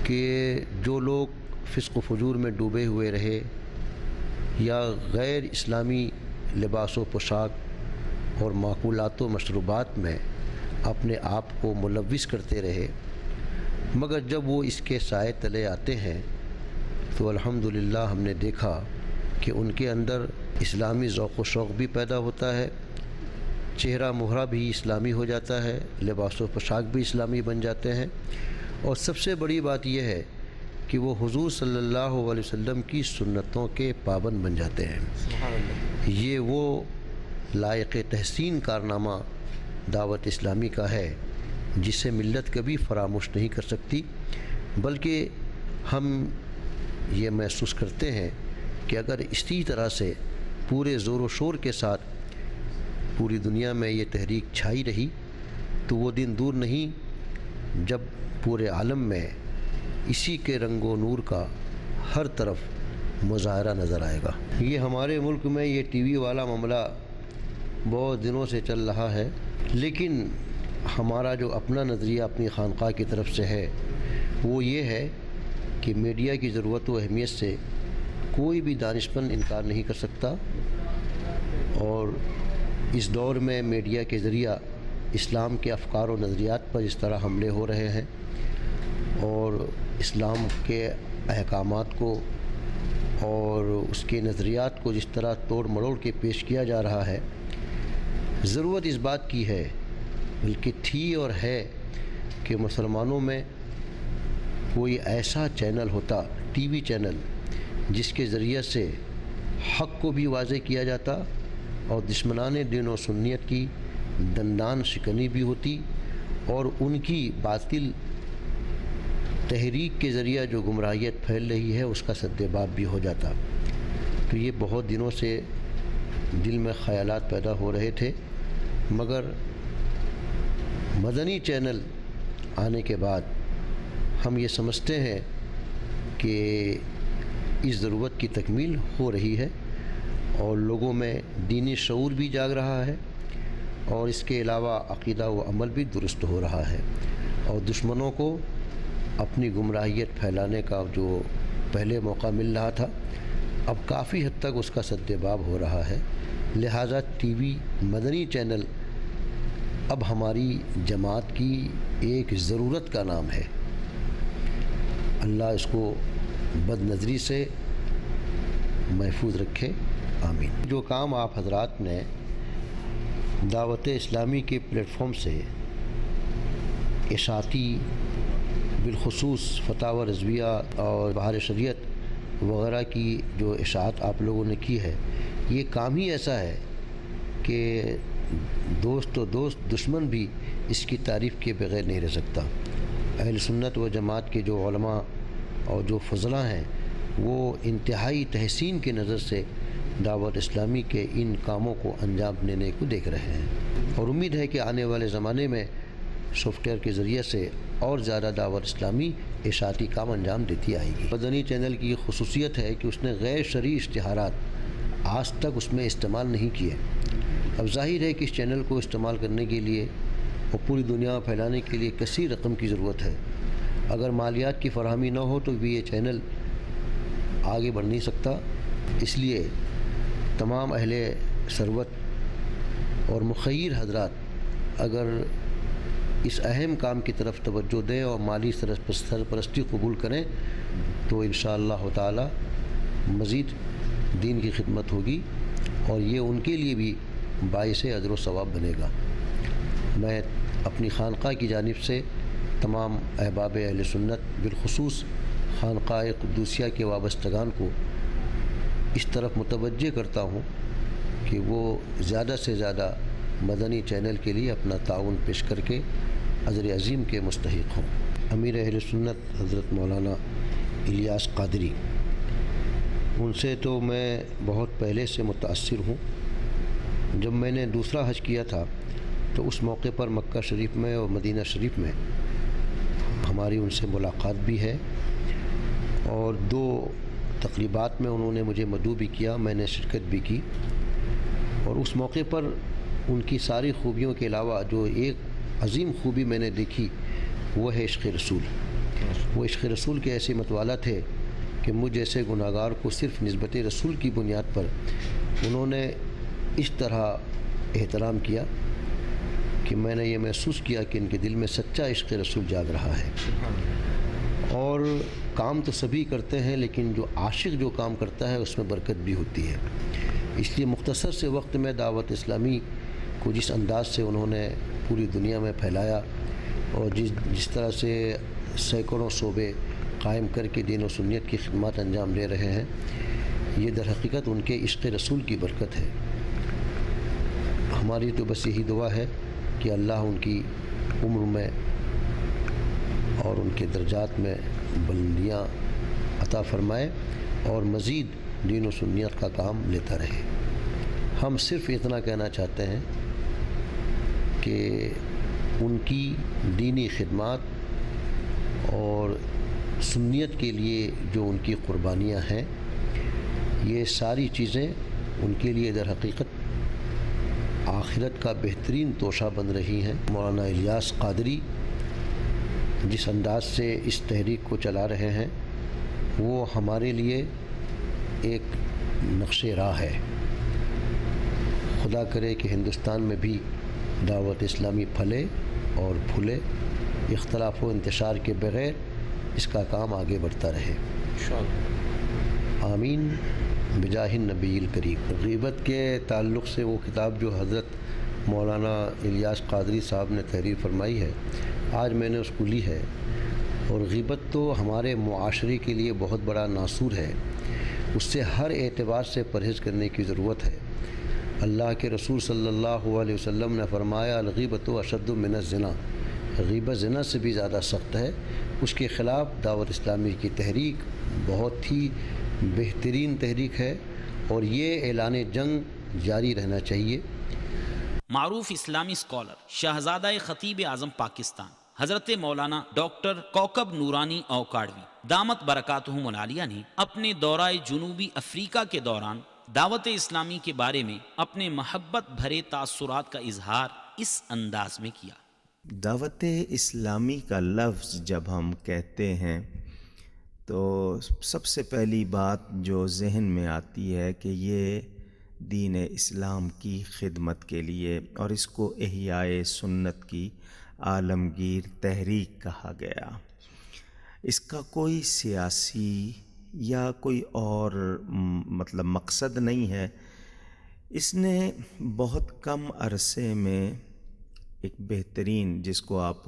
کہ جو لوگ فسق و فجور میں ڈوبے ہوئے رہے یا غیر اسلامی لباس و پوشاک اور معقولات و مشروبات میں اپنے آپ کو ملوث کرتے رہے، مگر جب وہ اس کے سائے تلے آتے ہیں تو الحمدللہ ہم نے دیکھا کہ ان کے اندر اسلامی ذوق و شوق بھی پیدا ہوتا ہے، چہرہ مہرہ بھی اسلامی ہو جاتا ہے، لباس و پوشاک بھی اسلامی بن جاتے ہیں، اور سب سے بڑی بات یہ ہے کہ وہ حضور صلی اللہ علیہ وسلم کی سنتوں کے پابند بن جاتے ہیں۔ یہ وہ لائق تحسین کارنامہ دعوت اسلامی کا ہے جسے ملت کبھی فراموش نہیں کر سکتی، بلکہ ہم یہ محسوس کرتے ہیں کہ اگر اسی طرح سے پورے زور و شور کے ساتھ پوری دنیا میں یہ تحریک چھائی رہی تو وہ دن دور نہیں جب پورے عالم میں اسی کے رنگ و نور کا ہر طرف مظاہرہ نظر آئے گا۔ یہ ہمارے ملک میں یہ ٹی وی والا معاملہ بہت دنوں سے چل رہا ہے، لیکن ہمارا جو اپنا نظریہ اپنی خانقاہ کی طرف سے ہے وہ یہ ہے کہ میڈیا کی ضرورت و اہمیت سے کوئی بھی دانشمند انکار نہیں کر سکتا، اور اس دور میں میڈیا کے ذریعہ اسلام کے افکار و نظریات پر اس طرح حملے ہو رہے ہیں اور اسلام کے احکامات کو اور اس کے نظریات کو جس طرح توڑ مڑوڑ کے پیش کیا جا رہا ہے، ضرورت اس بات کی ہے، بلکہ تھی اور ہے، کہ مسلمانوں میں کوئی ایسا چینل ہوتا، ٹی وی چینل، جس کے ذریعے سے حق کو بھی واضح کیا جاتا اور دشمنان دین و سنیت کی دندان شکنی بھی ہوتی، اور ان کی باطل تحریک کے ذریعہ جو گمراہیت پھیل رہی ہے اس کا سدباب بھی ہو جاتا۔ تو یہ بہت دنوں سے دل میں خیالات پیدا ہو رہے تھے، مگر مدنی چینل آنے کے بعد ہم یہ سمجھتے ہیں کہ اس ضرورت کی تکمیل ہو رہی ہے اور لوگوں میں دینی شعور بھی جاگ رہا ہے، اور اس کے علاوہ عقیدہ و عمل بھی درست ہو رہا ہے، اور دشمنوں کو اپنی گمراہیت پھیلانے کا جو پہلے موقع مل رہا تھا اب کافی حد تک اس کا سدباب ہو رہا ہے۔ لہٰذا ٹی وی مدنی چینل اب ہماری جماعت کی ایک ضرورت کا نام ہے۔ اللہ اس کو بد نظری سے محفوظ رکھے، آمین۔ جو کام آپ حضرات نے دعوت اسلامی کے پلیٹ فارم سے اشاعتی بالخصوص فتاوی رضویہ اور بہار شریعت وغیرہ کی جو اشاعت آپ لوگوں نے کی ہے، یہ کام ہی ایسا ہے کہ دوست و دوست دشمن بھی اس کی تعریف کے بغیر نہیں رہ سکتا۔ اہل سنت و جماعت کے جو علماء اور جو فضلاء ہیں وہ انتہائی تحسین کی نظر سے دعوت اسلامی کے ان کاموں کو انجام دینے کو دیکھ رہے ہیں، اور امید ہے کہ آنے والے زمانے میں سافٹ ویئر کے ذریعے سے اور زیادہ دعوت اسلامی اشاعتی کام انجام دیتی آئے گی۔ مدنی چینل کی خصوصیت ہے کہ اس نے غیر شرعی اشتہارات آج تک اس میں استعمال نہیں کیے۔ اب ظاہر ہے کہ اس چینل کو استعمال کرنے کے لیے اور پوری دنیا میں پھیلانے کے لیے کثیر رقم کی ضرورت ہے۔ اگر مالیات کی فراہمی نہ ہو تو بھی یہ چینل آگے بڑھ نہیں سکتا۔ اس لیے تمام اہل ثروت اور مخیر حضرات اگر اس اہم کام کی طرف توجہ دیں اور مالی سرپرستی قبول کریں تو انشاءاللہ تعالی مزید دین کی خدمت ہوگی اور یہ ان کے لیے بھی باعث اجر و ثواب بنے گا۔ میں اپنی خانقاہ کی جانب سے تمام احباب اہل سنت بالخصوص خانقاہ قدوسیہ کے وابستگان کو اس طرف متوجہ کرتا ہوں کہ وہ زیادہ سے زیادہ مدنی چینل کے لیے اپنا تعاون پیش کر کے اجر عظیم کے مستحق ہوں۔ امیر اہل سنت حضرت مولانا الیاس قادری، ان سے تو میں بہت پہلے سے متاثر ہوں۔ جب میں نے دوسرا حج کیا تھا تو اس موقع پر مکہ شریف میں اور مدینہ شریف میں ہماری ان سے ملاقات بھی ہے اور 2 تقریبات میں انہوں نے مجھے مدعو بھی کیا، میں نے شرکت بھی کی، اور اس موقع پر ان کی ساری خوبیوں کے علاوہ جو ایک عظیم خوبی میں نے دیکھی وہ ہے عشق رسول۔ وہ عشق رسول کے ایسے متوالا تھے کہ مجھ جیسے گناہگار کو صرف نسبت رسول کی بنیاد پر انہوں نے اس طرح احترام کیا کہ میں نے یہ محسوس کیا کہ ان کے دل میں سچا عشق رسول جاگ رہا ہے۔ اور کام تو سبھی کرتے ہیں لیکن جو عاشق جو کام کرتا ہے اس میں برکت بھی ہوتی ہے۔ اس لیے مختصر سے وقت میں دعوت اسلامی کو جس انداز سے انہوں نے پوری دنیا میں پھیلایا اور جس طرح سے سینکڑوں صوبے قائم کر کے دین و سنت کی خدمات انجام دے رہے ہیں، یہ در حقیقت ان کے عشق رسول کی برکت ہے۔ ہماری تو بس یہی دعا ہے کہ اللہ ان کی عمر میں اور ان کے درجات میں بلندیاں عطا فرمائے اور مزید دین و سنت کا کام لیتا رہے۔ ہم صرف اتنا کہنا چاہتے ہیں کہ ان کی دینی خدمات اور سنیت کے لیے جو ان کی قربانیاں ہیں، یہ ساری چیزیں ان کے لیے در حقیقت آخرت کا بہترین توشہ بن رہی ہیں۔ مولانا الیاس قادری جس انداز سے اس تحریک کو چلا رہے ہیں وہ ہمارے لیے ایک نقش راہ ہے۔ خدا کرے کہ ہندوستان میں بھی دعوت اسلامی پھلے اور پھولے، اختلاف و انتشار کے بغیر اس کا کام آگے بڑھتا رہے۔ آمین بجاہ النبی الکریم۔ غیبت کے تعلق سے وہ کتاب جو حضرت مولانا الیاس قادری صاحب نے تحریر فرمائی ہے، آج میں نے اس کو لی ہے، اور غیبت تو ہمارے معاشرے کے لیے بہت بڑا ناسور ہے، اس سے ہر اعتبار سے پرہیز کرنے کی ضرورت ہے۔ اللہ کے رسول صلی اللہ علیہ وسلم نے فرمایا الغیبت اشد من الزنا، غیبت زنا سے بھی زیادہ سخت ہے۔ اس کے خلاف دعوت اسلامی کی تحریک بہت ہی بہترین تحریک ہے اور یہ اعلان جنگ جاری رہنا چاہیے۔ معروف اسلامی اسکالر شہزادہ خطیب اعظم پاکستان حضرت مولانا ڈاکٹر کوکب نورانی اوکاڑوی دامت برکاتہم العالیہ نے اپنے دورہ جنوبی افریقہ کے دوران دعوت اسلامی کے بارے میں اپنے محبت بھرے تاثرات کا اظہار اس انداز میں کیا۔ دعوت اسلامی کا لفظ جب ہم کہتے ہیں تو سب سے پہلی بات جو ذہن میں آتی ہے کہ یہ دین اسلام کی خدمت کے لیے، اور اس کو احیاء سنت کی عالمگیر تحریک کہا گیا۔ اس کا کوئی سیاسی یا کوئی اور مقصد نہیں ہے۔ اس نے بہت کم عرصے میں ایک بہترین، جس کو آپ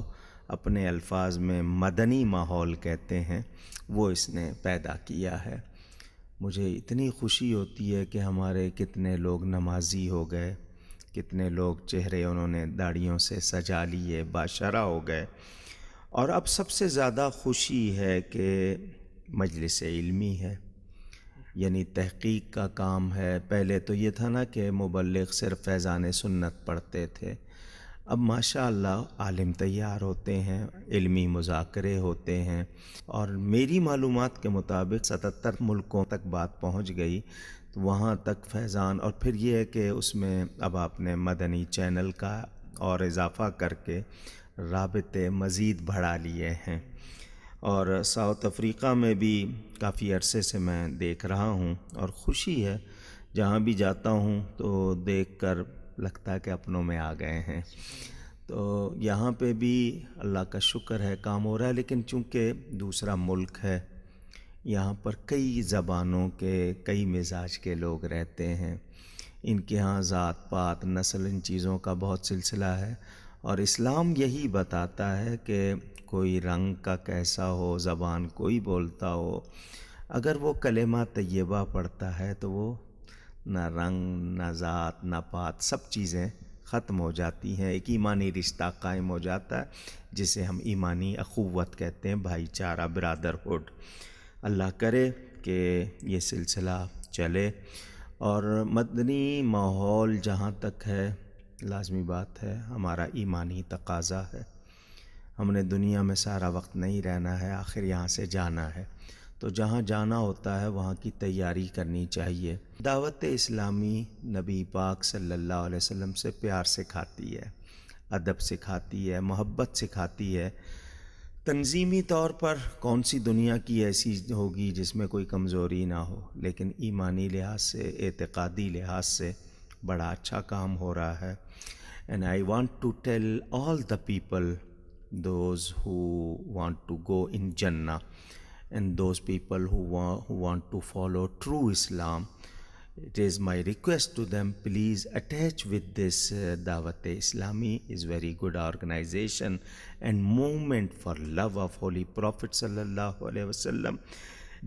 اپنے الفاظ میں مدنی ماحول کہتے ہیں، وہ اس نے پیدا کیا ہے۔ مجھے اتنی خوشی ہوتی ہے کہ ہمارے کتنے لوگ نمازی ہو گئے، کتنے لوگ چہرے انہوں نے داڑھیوں سے سجا لیے، باشرہ ہو گئے، اور اب سب سے زیادہ خوشی ہے کہ مجلس علمی ہے، یعنی تحقیق کا کام ہے۔ پہلے تو یہ تھا نا کہ مبلغ صرف فیضان سنت پڑھتے تھے، اب ماشاءاللہ عالم تیار ہوتے ہیں، علمی مذاکرے ہوتے ہیں، اور میری معلومات کے مطابق 77 ملکوں تک بات پہنچ گئی، تو وہاں تک فیضان، اور پھر یہ ہے کہ اس میں اب آپ نے مدنی چینل کا اور اضافہ کر کے رابطے مزید بڑھا لیے ہیں، اور ساؤتھ افریقہ میں بھی کافی عرصے سے میں دیکھ رہا ہوں، اور خوشی ہے جہاں بھی جاتا ہوں تو دیکھ کر لگتا ہے کہ اپنوں میں آ گئے ہیں. تو یہاں پہ بھی اللہ کا شکر ہے کام ہو رہا ہے، لیکن چونکہ دوسرا ملک ہے، یہاں پر کئی زبانوں کے، کئی مزاج کے لوگ رہتے ہیں. ان کے ہاں ذات پات نسل ان چیزوں کا بہت سلسلہ ہے، اور اسلام یہی بتاتا ہے کہ کوئی رنگ کا کیسا ہو، زبان کوئی بولتا ہو، اگر وہ کلمہ طیبہ پڑھتا ہے تو وہ نہ رنگ نہ ذات نہ پات سب چیزیں ختم ہو جاتی ہیں. ایک ایمانی رشتہ قائم ہو جاتا ہے جسے ہم ایمانی اخوت کہتے ہیں، بھائی چارہ، برادرہڈ. اللہ کرے کہ یہ سلسلہ چلے. اور مدنی ماحول جہاں تک ہے، لازمی بات ہے ہمارا ایمانی تقاضا ہے. ہم نے دنیا میں سارا وقت نہیں رہنا ہے، آخر یہاں سے جانا ہے، تو جہاں جانا ہوتا ہے وہاں کی تیاری کرنی چاہیے. دعوت اسلامی نبی پاک صلی اللہ علیہ وسلم سے پیار سکھاتی ہے، ادب سکھاتی ہے، محبت سکھاتی ہے. تنظیمی طور پر کون سی دنیا کی ایسی ہوگی جس میں کوئی کمزوری نہ ہو، لیکن ایمانی لحاظ سے، اعتقادی لحاظ سے بڑا اچھا کام ہو رہا ہے. And I want to tell all the people, those who want to go in Jannah and those people who want to follow true Islam, it is my request to them, please attach with this Dawat-e-Islami is very good organization and movement for love of Holy Prophet sallallahu alaihi wasallam.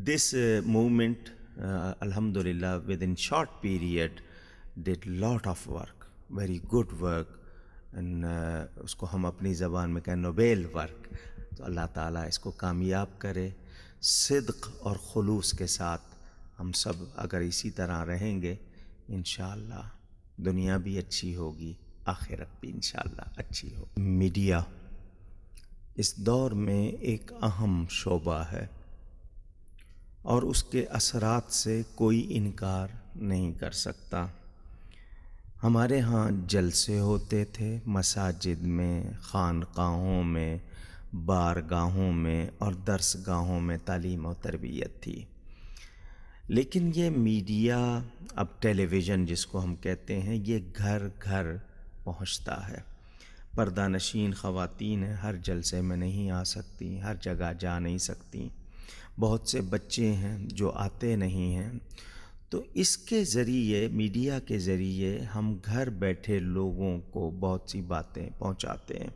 This movement, alhamdulillah, within short period did lot of work, very good work, and اس کو ہم اپنی زبان میں کہیں Nobel work. تو اللہ تعالیٰ اس کو کامیاب کرے. صدق اور خلوص کے ساتھ ہم سب اگر اسی طرح رہیں گے انشاءاللہ دنیا بھی اچھی ہوگی، آخرت بھی انشاءاللہ اچھی ہوگی. میڈیا اس دور میں ایک اہم شعبہ ہے اور اس کے اثرات سے کوئی انکار نہیں کر سکتا. ہمارے ہاں جلسے ہوتے تھے مساجد میں، خانقاہوں میں، بارگاہوں میں اور درس گاہوں میں تعلیم و تربیت تھی. لیکن یہ میڈیا، اب ٹیلی ویژن جس کو ہم کہتے ہیں، یہ گھر گھر پہنچتا ہے. پردہ نشین خواتین ہیں، ہر جلسے میں نہیں آ سکتی، ہر جگہ جا نہیں سکتی. بہت سے بچے ہیں جو آتے نہیں ہیں. تو اس کے ذریعے، میڈیا کے ذریعے ہم گھر بیٹھے لوگوں کو بہت سی باتیں پہنچاتے ہیں.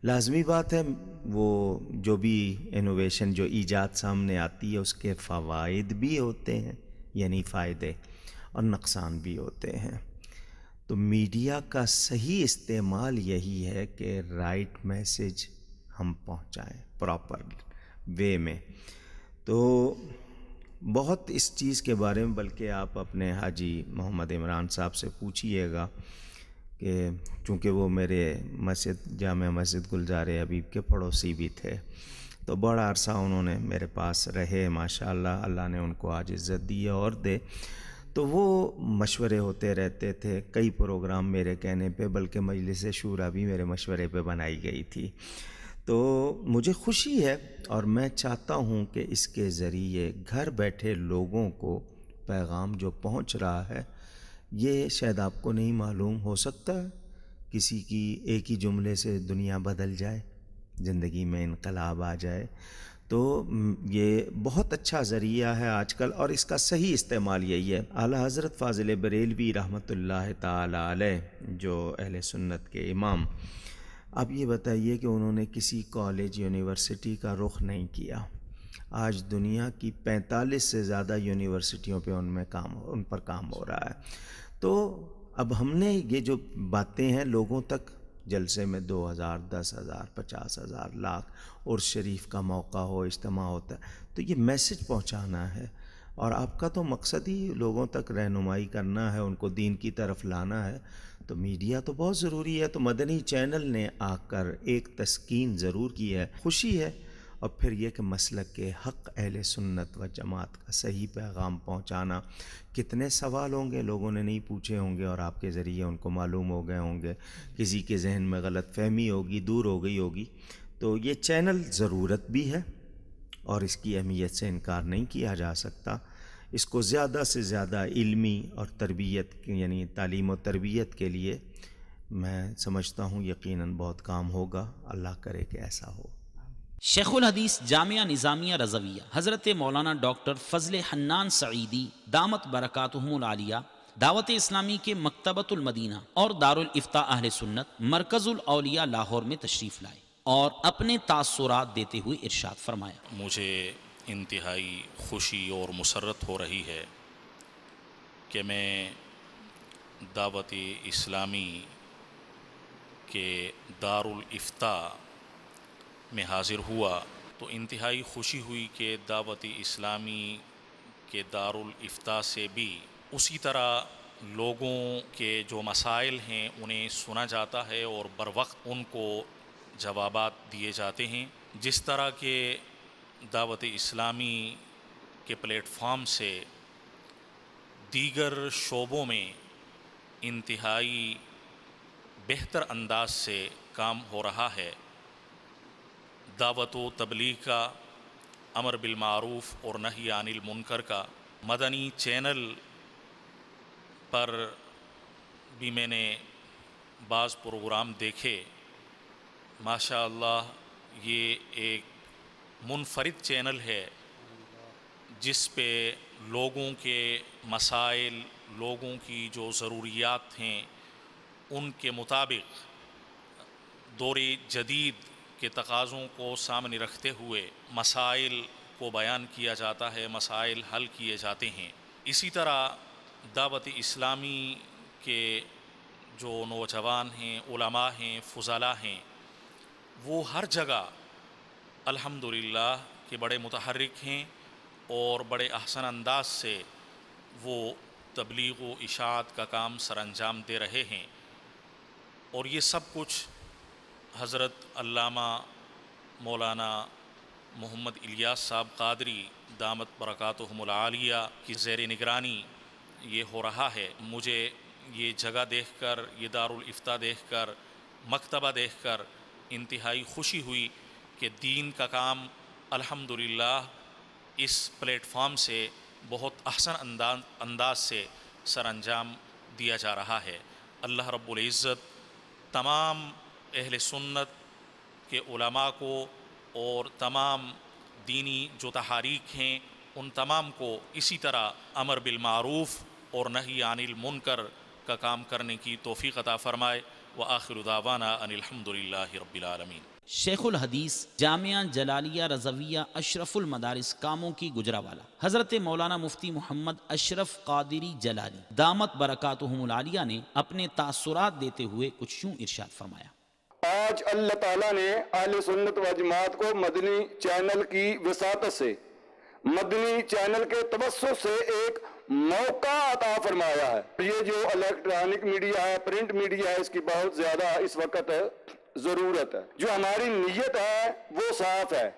لازمی بات ہے وہ جو بھی انوویشن، جو ایجاد سامنے آتی ہے اس کے فوائد بھی ہوتے ہیں، یعنی فائدے، اور نقصان بھی ہوتے ہیں. تو میڈیا کا صحیح استعمال یہی ہے کہ رائٹ میسج ہم پہنچائیں پراپر وے میں. تو بہت اس چیز کے بارے میں بلکہ آپ اپنے حاجی محمد عمران صاحب سے پوچھئے گا کہ چونکہ وہ میرے مسجد، جامع مسجد گلزار حبیب کے پڑوسی بھی تھے، تو بڑا عرصہ انہوں نے میرے پاس رہے ماشاءاللہ. اللہ نے ان کو آج عزت دی اور دے. تو وہ مشورے ہوتے رہتے تھے، کئی پروگرام میرے کہنے پہ، بلکہ مجلس شورا بھی میرے مشورے پہ بنائی گئی تھی. تو مجھے خوشی ہے اور میں چاہتا ہوں کہ اس کے ذریعے گھر بیٹھے لوگوں کو پیغام جو پہنچ رہا ہے، یہ شاید آپ کو نہیں معلوم، ہو سکتا ہے کسی کی ایک ہی جملے سے دنیا بدل جائے، زندگی میں انقلاب آ جائے. تو یہ بہت اچھا ذریعہ ہے آج کل، اور اس کا صحیح استعمال یہی ہے. اعلیٰ حضرت فاضل بریلوی رحمۃ اللہ تعالی علیہ جو اہل سنت کے امام، اب یہ بتائیے کہ انہوں نے کسی کالج یونیورسٹی کا رخ نہیں کیا. آج دنیا کی 45 سے زیادہ یونیورسٹیوں پہ ان پر کام ہو رہا ہے. تو اب ہم نے یہ جو باتیں ہیں لوگوں تک، جلسے میں 2000، 10,000، 50,000، لاکھ، عرس شریف کا موقع ہو، اجتماع ہوتا ہے، تو یہ میسج پہنچانا ہے. اور آپ کا تو مقصد ہی لوگوں تک رہنمائی کرنا ہے، ان کو دین کی طرف لانا ہے. تو میڈیا تو بہت ضروری ہے. تو مدنی چینل نے آ کر ایک تسکین ضرور کی ہے، خوشی ہے. اور پھر یہ کہ مسلک کے حق اہل سنت و جماعت کا صحیح پیغام پہنچانا. کتنے سوال ہوں گے لوگوں نے نہیں پوچھے ہوں گے اور آپ کے ذریعے ان کو معلوم ہو گئے ہوں گے. کسی کے ذہن میں غلط فہمی ہوگی، دور ہو گئی ہوگی. تو یہ چینل ضرورت بھی ہے اور اس کی اہمیت سے انکار نہیں کیا جا سکتا. اس کو زیادہ سے زیادہ علمی اور تربیت یعنی تعلیم و تربیت کے لیے میں سمجھتا ہوں یقیناً بہت کام ہوگا. اللہ کرے کہ ایسا ہو. شیخ الحدیث جامعہ نظامیہ رضویہ حضرت مولانا ڈاکٹر فضل حنان سعیدی دامت برکاتہم العالیہ دعوت اسلامی کے مکتبۃ المدینہ اور دارالافتاء اہل سنت مرکز الاولیاء لاہور میں تشریف لائے اور اپنے تاثرات دیتے ہوئے ارشاد فرمایا. مجھے انتہائی خوشی اور مسرت ہو رہی ہے کہ میں دعوت اسلامی کے دارالافتاء میں حاضر ہوا تو انتہائی خوشی ہوئی کہ دعوت اسلامی کے دارالافتاء سے بھی اسی طرح لوگوں کے جو مسائل ہیں انہیں سنا جاتا ہے اور بروقت ان کو جوابات دیے جاتے ہیں. جس طرح کہ دعوت اسلامی کے پلیٹ فارم سے دیگر شعبوں میں انتہائی بہتر انداز سے کام ہو رہا ہے، دعوت و تبلیغ کا، امر بالمعروف اور نہی عن المنکر کا، مدنی چینل پر بھی میں نے بعض پروگرام دیکھے. ماشاء اللہ یہ ایک منفرد چینل ہے جس پہ لوگوں کے مسائل، لوگوں کی جو ضروریات ہیں ان کے مطابق دور جدید کے تقاضوں کو سامنے رکھتے ہوئے مسائل کو بیان کیا جاتا ہے، مسائل حل کیے جاتے ہیں. اسی طرح دعوت اسلامی کے جو نوجوان ہیں، علماء ہیں، فضلاء ہیں، وہ ہر جگہ الحمدللہ کہ بڑے متحرک ہیں اور بڑے احسن انداز سے وہ تبلیغ و اشاعت کا کام سر انجام دے رہے ہیں. اور یہ سب کچھ حضرت علامہ مولانا محمد الیاس صاحب قادری دامت برکاتہم العالیہ کی زیر نگرانی یہ ہو رہا ہے. مجھے یہ جگہ دیکھ کر، یہ دارالافتاء دیکھ کر، مکتبہ دیکھ کر انتہائی خوشی ہوئی کہ دین کا کام الحمدللہ اس پلیٹ فارم سے بہت احسن انداز سے سر انجام دیا جا رہا ہے. اللہ رب العزت تمام اہل سنت کے علماء کو اور تمام دینی جو تحاریک ہیں ان تمام کو اسی طرح امر بالمعروف اور نہی عن المنکر کا کام کرنے کی توفیق عطا فرمائے. وآخر دعوانا ان الحمدللہ رب العالمین. شیخ الحدیث جامعہ جلالیہ رضویہ اشرف المدارس کاموں کی گجراوالا حضرت مولانا مفتی محمد اشرف قادری جلالی دامت برکاتہم العالیہ نے اپنے تاثرات دیتے ہوئے کچھ یوں ارشاد فرمایا. آج اللہ تعالیٰ نے اہل سنت و جماعت کو مدنی چینل کی وساطت سے، مدنی چینل کے توسط سے ایک موقع عطا فرمایا ہے. یہ جو الیکٹرانک میڈیا ہے، پرنٹ میڈیا ہے، اس کی بہت زیادہ اس وقت ضرورت ہے. جو ہماری نیت ہے وہ صاف ہے.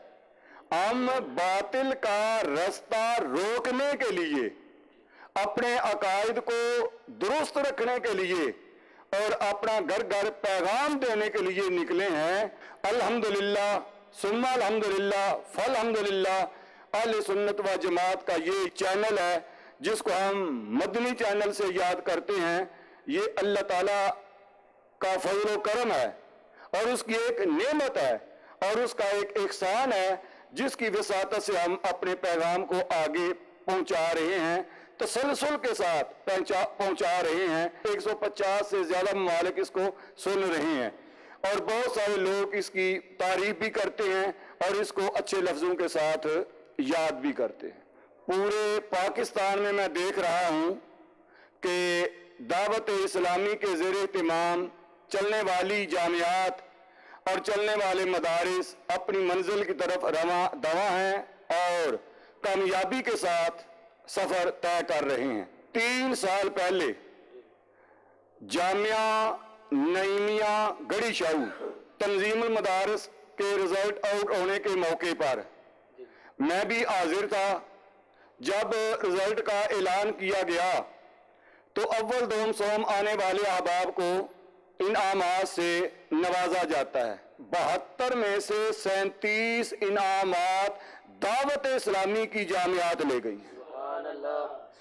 ہم باطل کا رستہ روکنے کے لیے، اپنے عقائد کو درست رکھنے کے لیے اور اپنا گھر گھر پیغام دینے کے لیے نکلے ہیں. الحمدللہ ثم الحمدللہ فالحمدللہ اہل سنت و جماعت کا یہ چینل ہے جس کو ہم مدنی چینل سے یاد کرتے ہیں. یہ اللہ تعالیٰ کا فضل و کرم ہے اور اس کی ایک نعمت ہے اور اس کا ایک احسان ہے جس کی وساطت سے ہم اپنے پیغام کو آگے پہنچا رہے ہیں، تسلسل کے ساتھ پہنچا رہے ہیں. 150 سے زیادہ ممالک اس کو سن رہے ہیں اور بہت سارے لوگ اس کی تعریف بھی کرتے ہیں اور اس کو اچھے لفظوں کے ساتھ یاد بھی کرتے ہیں. پورے پاکستان میں دیکھ رہا ہوں کہ دعوت اسلامی کے زیر اہتمام چلنے والی جامعات اور چلنے والے مدارس اپنی منزل کی طرف رواں دواں ہیں اور کامیابی کے ساتھ سفر طے کر رہے ہیں. 3 سال پہلے جامعہ نعیمیہ گڑھی شاہو تنظیم المدارس کے رزلٹ آؤٹ ہونے کے موقع پر میں بھی حاضر تھا. جب رزلٹ کا اعلان کیا گیا تو اول دوم سوم آنے والے احباب کو انعامات سے نوازا جاتا ہے. 72 میں سے 37 انعامات دعوت اسلامی کی جامعات لے گئی.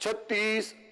36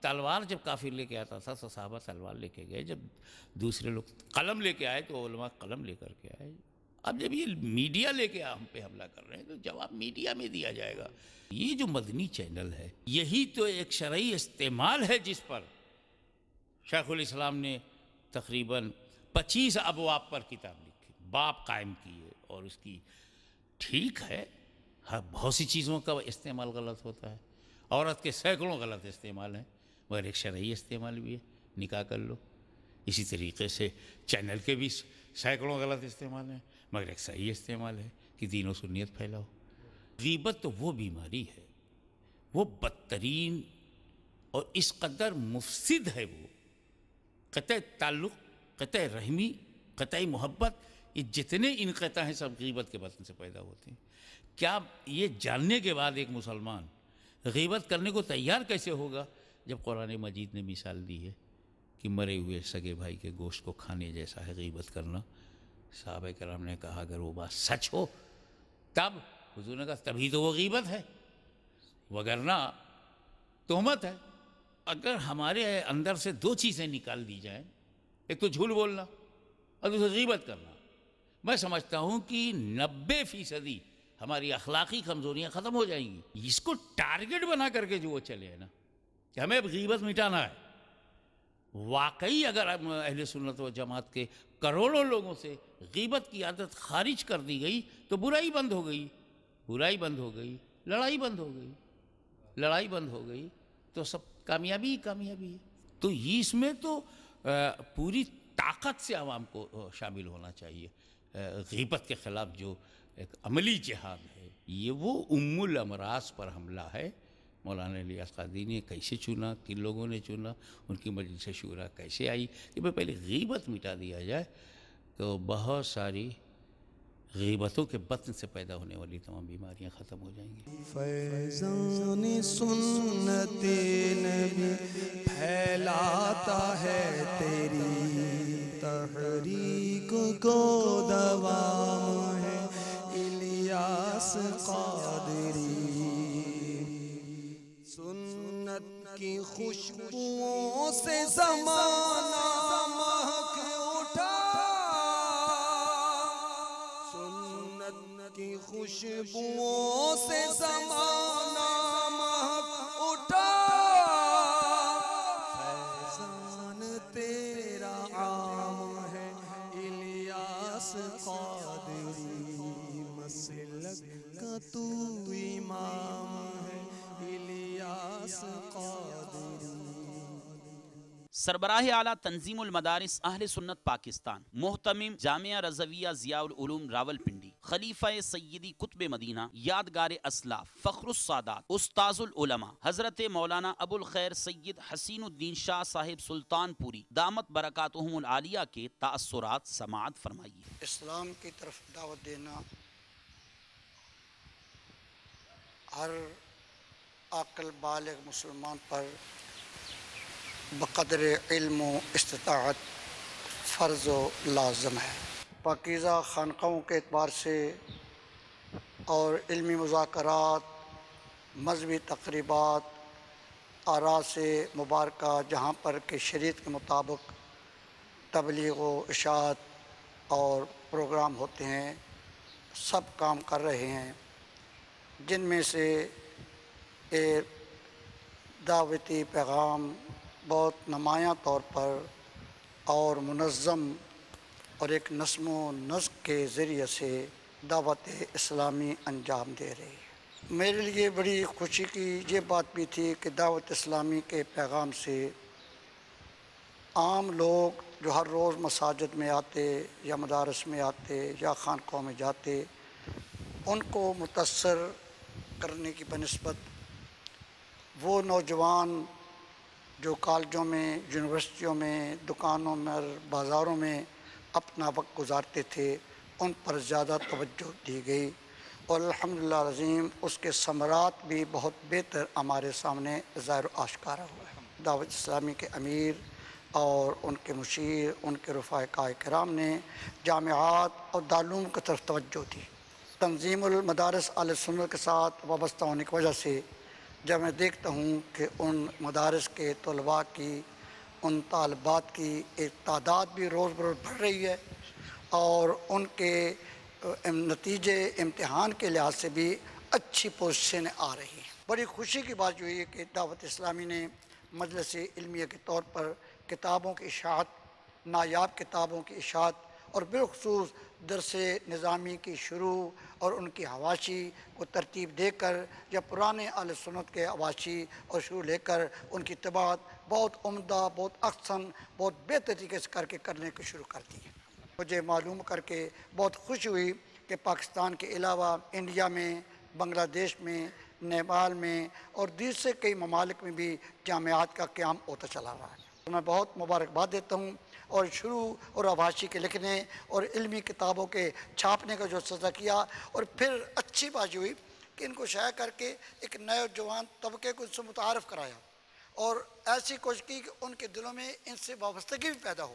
تلوار جب کافر لے کے آتا تھا تو صحابہ تلوار لے کے گئے، جب دوسرے لوگ قلم لے کے آئے تو علماء قلم لے کر کے آئے۔ اب جب یہ میڈیا لے کے ہم پہ حملہ کر رہے ہیں تو جواب میڈیا میں دیا جائے گا۔ یہ جو مدنی چینل ہے یہی تو ایک شرعی استعمال ہے جس پر شیخ الاسلام نے تقریباً 25 ابواب پر کتاب لکھی، باب قائم کیے، اور اس کی ٹھیک ہے بہت سی چیزوں کا استعمال غلط ہوتا ہے، عورت کے سینکڑوں غلط استعمال ہیں، مگر ایک شرعی استعمال بھی ہے، نکاح کر لو۔ اسی طریقے سے چینل کے بھی سینکڑوں غلط استعمال ہیں، مگر ایک صحیح استعمال ہے کہ دین و سنیت پھیلاؤ۔ غیبت تو وہ بیماری ہے، وہ بدترین اور اس قدر مفسد ہے، وہ قطع تعلق، قطع رحمی، قطع محبت، یہ جتنے انقطاع ہیں سب غیبت کے بطن سے پیدا ہوتے ہیں۔ کیا یہ جاننے کے بعد ایک مسلمان غیبت کرنے کو تیار کیسے ہوگا جب قرآن مجید نے مثال دی ہے کہ مرے ہوئے سگے بھائی کے گوشت کو کھانے جیسا ہے غیبت کرنا؟ صحابہ کرام نے کہا اگر وہ بات سچ ہو تب حضور نے کہا تبھی تو وہ غیبت ہے، وگرنہ تہمت ہے۔ اگر ہمارے اندر سے دو چیزیں نکال دی جائیں، ایک تو جھوٹ بولنا اور دوسرا غیبت کرنا، میں سمجھتا ہوں کہ 90% ہماری اخلاقی کمزوریاں ختم ہو جائیں گی۔ اس کو ٹارگٹ بنا کر کے جو وہ چلے ہیں نا کہ ہمیں اب غیبت مٹانا ہے، واقعی اگر اہل سنت و جماعت کے کروڑوں لوگوں سے غیبت کی عادت خارج کر دی گئی تو برائی بند ہو گئی، برائی بند ہو گئی، لڑائی بند ہو گئی، لڑائی بند ہو گئی تو سب کامیابی ہی کامیابی ہے۔ تو اس میں تو پوری طاقت سے عوام کو شامل ہونا چاہیے۔ غیبت کے خلاف جو ایک عملی جہاد ہے، یہ وہ الامراض پر حملہ ہے۔ مولانا الیاس قادری نے کیسے چنا، کن لوگوں نے چنا، ان کی مجلس شورا کیسے آئی کہ پہلے غیبت مٹا دیا جائے تو بہت ساری غیبتوں کے بطن سے پیدا ہونے والی تمام بیماریاں ختم ہو جائیں گی۔ فیضان سنت نبی پھیلاتا ہے تیری تحریک کو دوام ہے الیاس قادری، سنت کی خوشبوؤں سے زمانہ مہک اٹھا، سنت کی خوشبوؤں سے زمانہ مہک اٹھا، فیضان تیرا عام ہے الیاس قادری، مسلک کا تو امام ہے الیاس قادری۔ سربراہ اعلیٰ تنظیم المدارس اہل سنت پاکستان محتمم جامعہ رضویہ ضیاء العلوم راولپنڈی، خلیفہ سیدی قطب مدینہ یادگار اسلاف فخر السادات استاذ العلماء حضرت مولانا ابو الخیر سید حسین الدین شاہ صاحب سلطان پوری دامت برکاتہم العالیہ کے تأثرات سماعت فرمائیے۔ اسلام کی طرف دعوت دینا ہر عاقل بالغ مسلمان پر بقدر علم و استطاعت فرض و لازم ہے۔ پاکیزہ خانقاہوں کے اعتبار سے اور علمی مذاکرات، مذہبی تقریبات، آراء سے مبارکہ جہاں پر کہ شریعت کے مطابق تبلیغ و اشاعت اور پروگرام ہوتے ہیں، سب کام کر رہے ہیں، جن میں سے ایک دعوتی پیغام بہت نمایاں طور پر اور منظم اور ایک نظم و نسق کے ذریعے سے دعوت اسلامی انجام دے رہی ہے۔ میرے لیے بڑی خوشی کی یہ بات بھی تھی کہ دعوت اسلامی کے پیغام سے عام لوگ جو ہر روز مساجد میں آتے یا مدارس میں آتے یا خانقاہوں میں جاتے، ان کو متاثر کرنے کی بنسبت وہ نوجوان جو کالجوں میں، یونیورسٹیوں میں، دکانوں میں، بازاروں میں اپنا وقت گزارتے تھے، ان پر زیادہ توجہ دی گئی، اور الحمدللہ عظیم اس کے ثمرات بھی بہت بہتر ہمارے سامنے ظاہر و آشکارا ہوئے ہیں۔ دعوت اسلامی کے امیر اور ان کے مشیر، ان کے رفقائے کرام نے جامعات اور دارالعلوم کی طرف توجہ دی۔ تنظیم المدارس اہل سنت کے ساتھ وابستہ ہونے کی وجہ سے جب میں دیکھتا ہوں کہ ان مدارس کے طلباء کی، ان طالبات کی ایک تعداد بھی روز بروز بڑھ رہی ہے اور ان کے نتیجے امتحان کے لحاظ سے بھی اچھی پوزیشن آ رہی ہیں۔ بڑی خوشی کی بات جو ہے کہ دعوت اسلامی نے مجلس علمیہ کے طور پر کتابوں کی اشاعت، نایاب کتابوں کی اشاعت اور بالخصوص درس نظامی کی شروع اور ان کی حواشی کو ترتیب دے کر یا پرانے اہل سنت کے حواشی اور شروع لے کر ان کی طباعت بہت عمدہ، بہت احسن، بہت بہتر طریقے سے کرنے کو شروع کر دی ہے۔ مجھے معلوم کر کے بہت خوشی ہوئی کہ پاکستان کے علاوہ انڈیا میں، بنگلہ دیش میں، نیپال میں اور دوسرے کئی ممالک میں بھی جامعات کا قیام ہوتا چلا رہا ہے۔ میں بہت مبارکباد دیتا ہوں اور شروع اور حواشی کے لکھنے اور علمی کتابوں کے چھاپنے کا جو سلسلہ کیا، اور پھر اچھی بات یہ ہوئی کہ ان کو شائع کر کے ایک نئے جوان طبقے کو ان سے متعارف کرایا اور ایسی کوشش کی کہ ان کے دلوں میں ان سے وابستگی بھی پیدا ہو،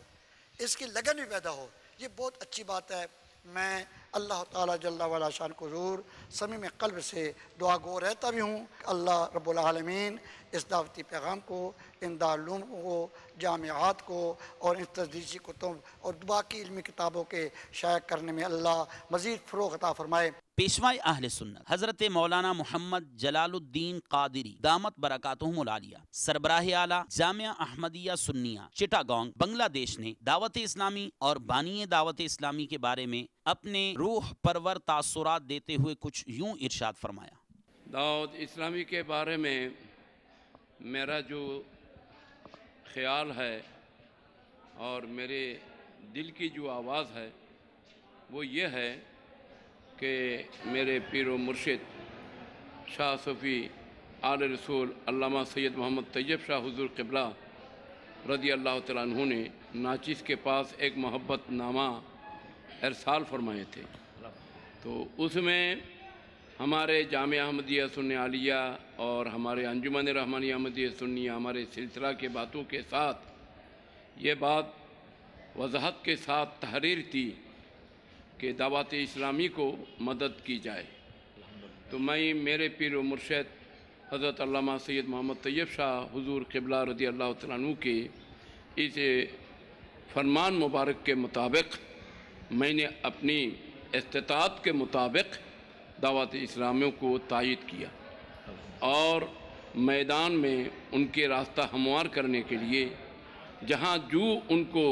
اس کی لگن بھی پیدا ہو۔ یہ بہت اچھی بات ہے۔ میں اللہ تعالیٰ جل وعلا شان کو ضرور صمیم قلب سے دعا گو رہتا بھی ہوں کہ اللہ رب العالمین اس دعوتی پیغام کو، ان دارالعلوم کو، جامعات کو اور ان تدریسی کتب اور باقی علمی کتابوں کے شائع کرنے میں اللہ مزید فروغ عطا فرمائے۔ پیشوائے اہل سنت حضرت مولانا محمد جلال الدین قادری دامت برکاتہم العالیہ، سربراہ اعلیٰ جامعہ احمدیہ سنیہ چٹاگانگ بنگلہ دیش نے دعوت اسلامی اور بانی دعوت اسلامی کے بارے میں اپنے روح پرور تاثرات دیتے ہوئے کچھ یوں ارشاد فرمایا۔ دعوت اسلامی کے بارے میں میرا جو خیال ہے اور میرے دل کی جو آواز ہے وہ یہ ہے کہ میرے پیر و مرشد شاہ صوفی آل رسول علامہ سید محمد طیب شاہ حضور قبلہ رضی اللہ تعالیٰ عنہ نے ناچیز کے پاس ایک محبت نامہ ارسال فرمائے تھے، تو اس میں ہمارے جامعہ احمدیہ سنیہ عالیہ اور ہمارے انجمن رحمانیہ احمدیہ سنیہ ہمارے سلسلہ کے باتوں کے ساتھ یہ بات وضاحت کے ساتھ تحریر تھی کہ دعوت اسلامی کو مدد کی جائے۔ تو میں میرے پیر و مرشد حضرت علامہ سید محمد طیب شاہ حضور قبلہ رضی اللہ تعالیٰ عنہ کے اس فرمان مبارک کے مطابق میں نے اپنی استطاعت کے مطابق دعوت اسلامیوں کو تائید کیا اور میدان میں ان کے راستہ ہموار کرنے کے لیے جہاں جو ان کو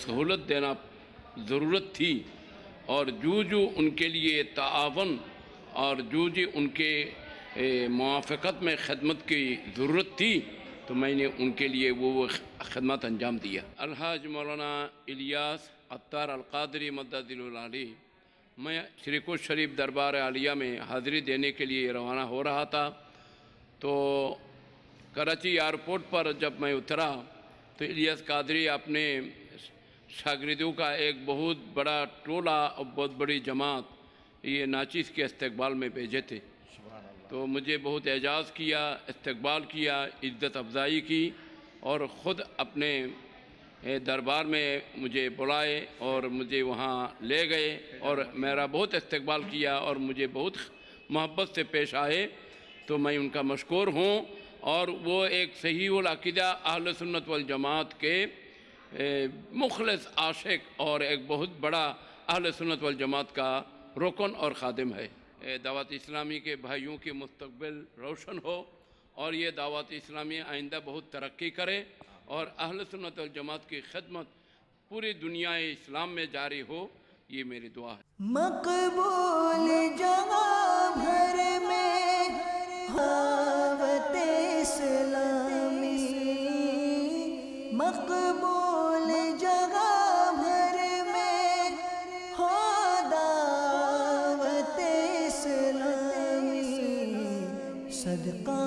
سہولت دینا ضرورت تھی اور جو ان کے لیے تعاون اور جو ان کے موافقت میں خدمت کی ضرورت تھی تو میں نے ان کے لیے وہ خدمت انجام دیا۔ الحاج مولانا الیاس عطار القادری مدد العالی، میں شریف شریف دربار عالیہ میں حاضری دینے کے لیے روانہ ہو رہا تھا، تو کراچی ایئرپورٹ پر جب میں اترا تو الیاس قادری اپنے شاگردوں کا ایک بہت بڑا ٹولہ اور بہت بڑی جماعت یہ ناچیز کے استقبال میں بھیجے تھے، تو مجھے بہت اعزاز کیا، استقبال کیا، عزت افزائی کی اور خود اپنے دربار میں مجھے بلائے اور مجھے وہاں لے گئے اور میرا بہت استقبال کیا اور مجھے بہت محبت سے پیش آئے، تو میں ان کا مشکور ہوں۔ اور وہ ایک صحیح العقیدہ اہل سنت والجماعت کے مخلص عاشق اور ایک بہت بڑا اہل سنت والجماعت کا رکن اور خادم ہے۔ دعوت اسلامی کے بھائیوں کی مستقبل روشن ہو اور یہ دعوت اسلامی آئندہ بہت ترقی کرے اور اہل سنت والجماعت کی خدمت پوری دنیا اسلام میں جاری ہو، یہ میری دعا ہے۔ مقبول جہاں بھر میں دعوت اسلامی، مقبول جگہ بھر میں ہو دعوت اسلامی، صدقہ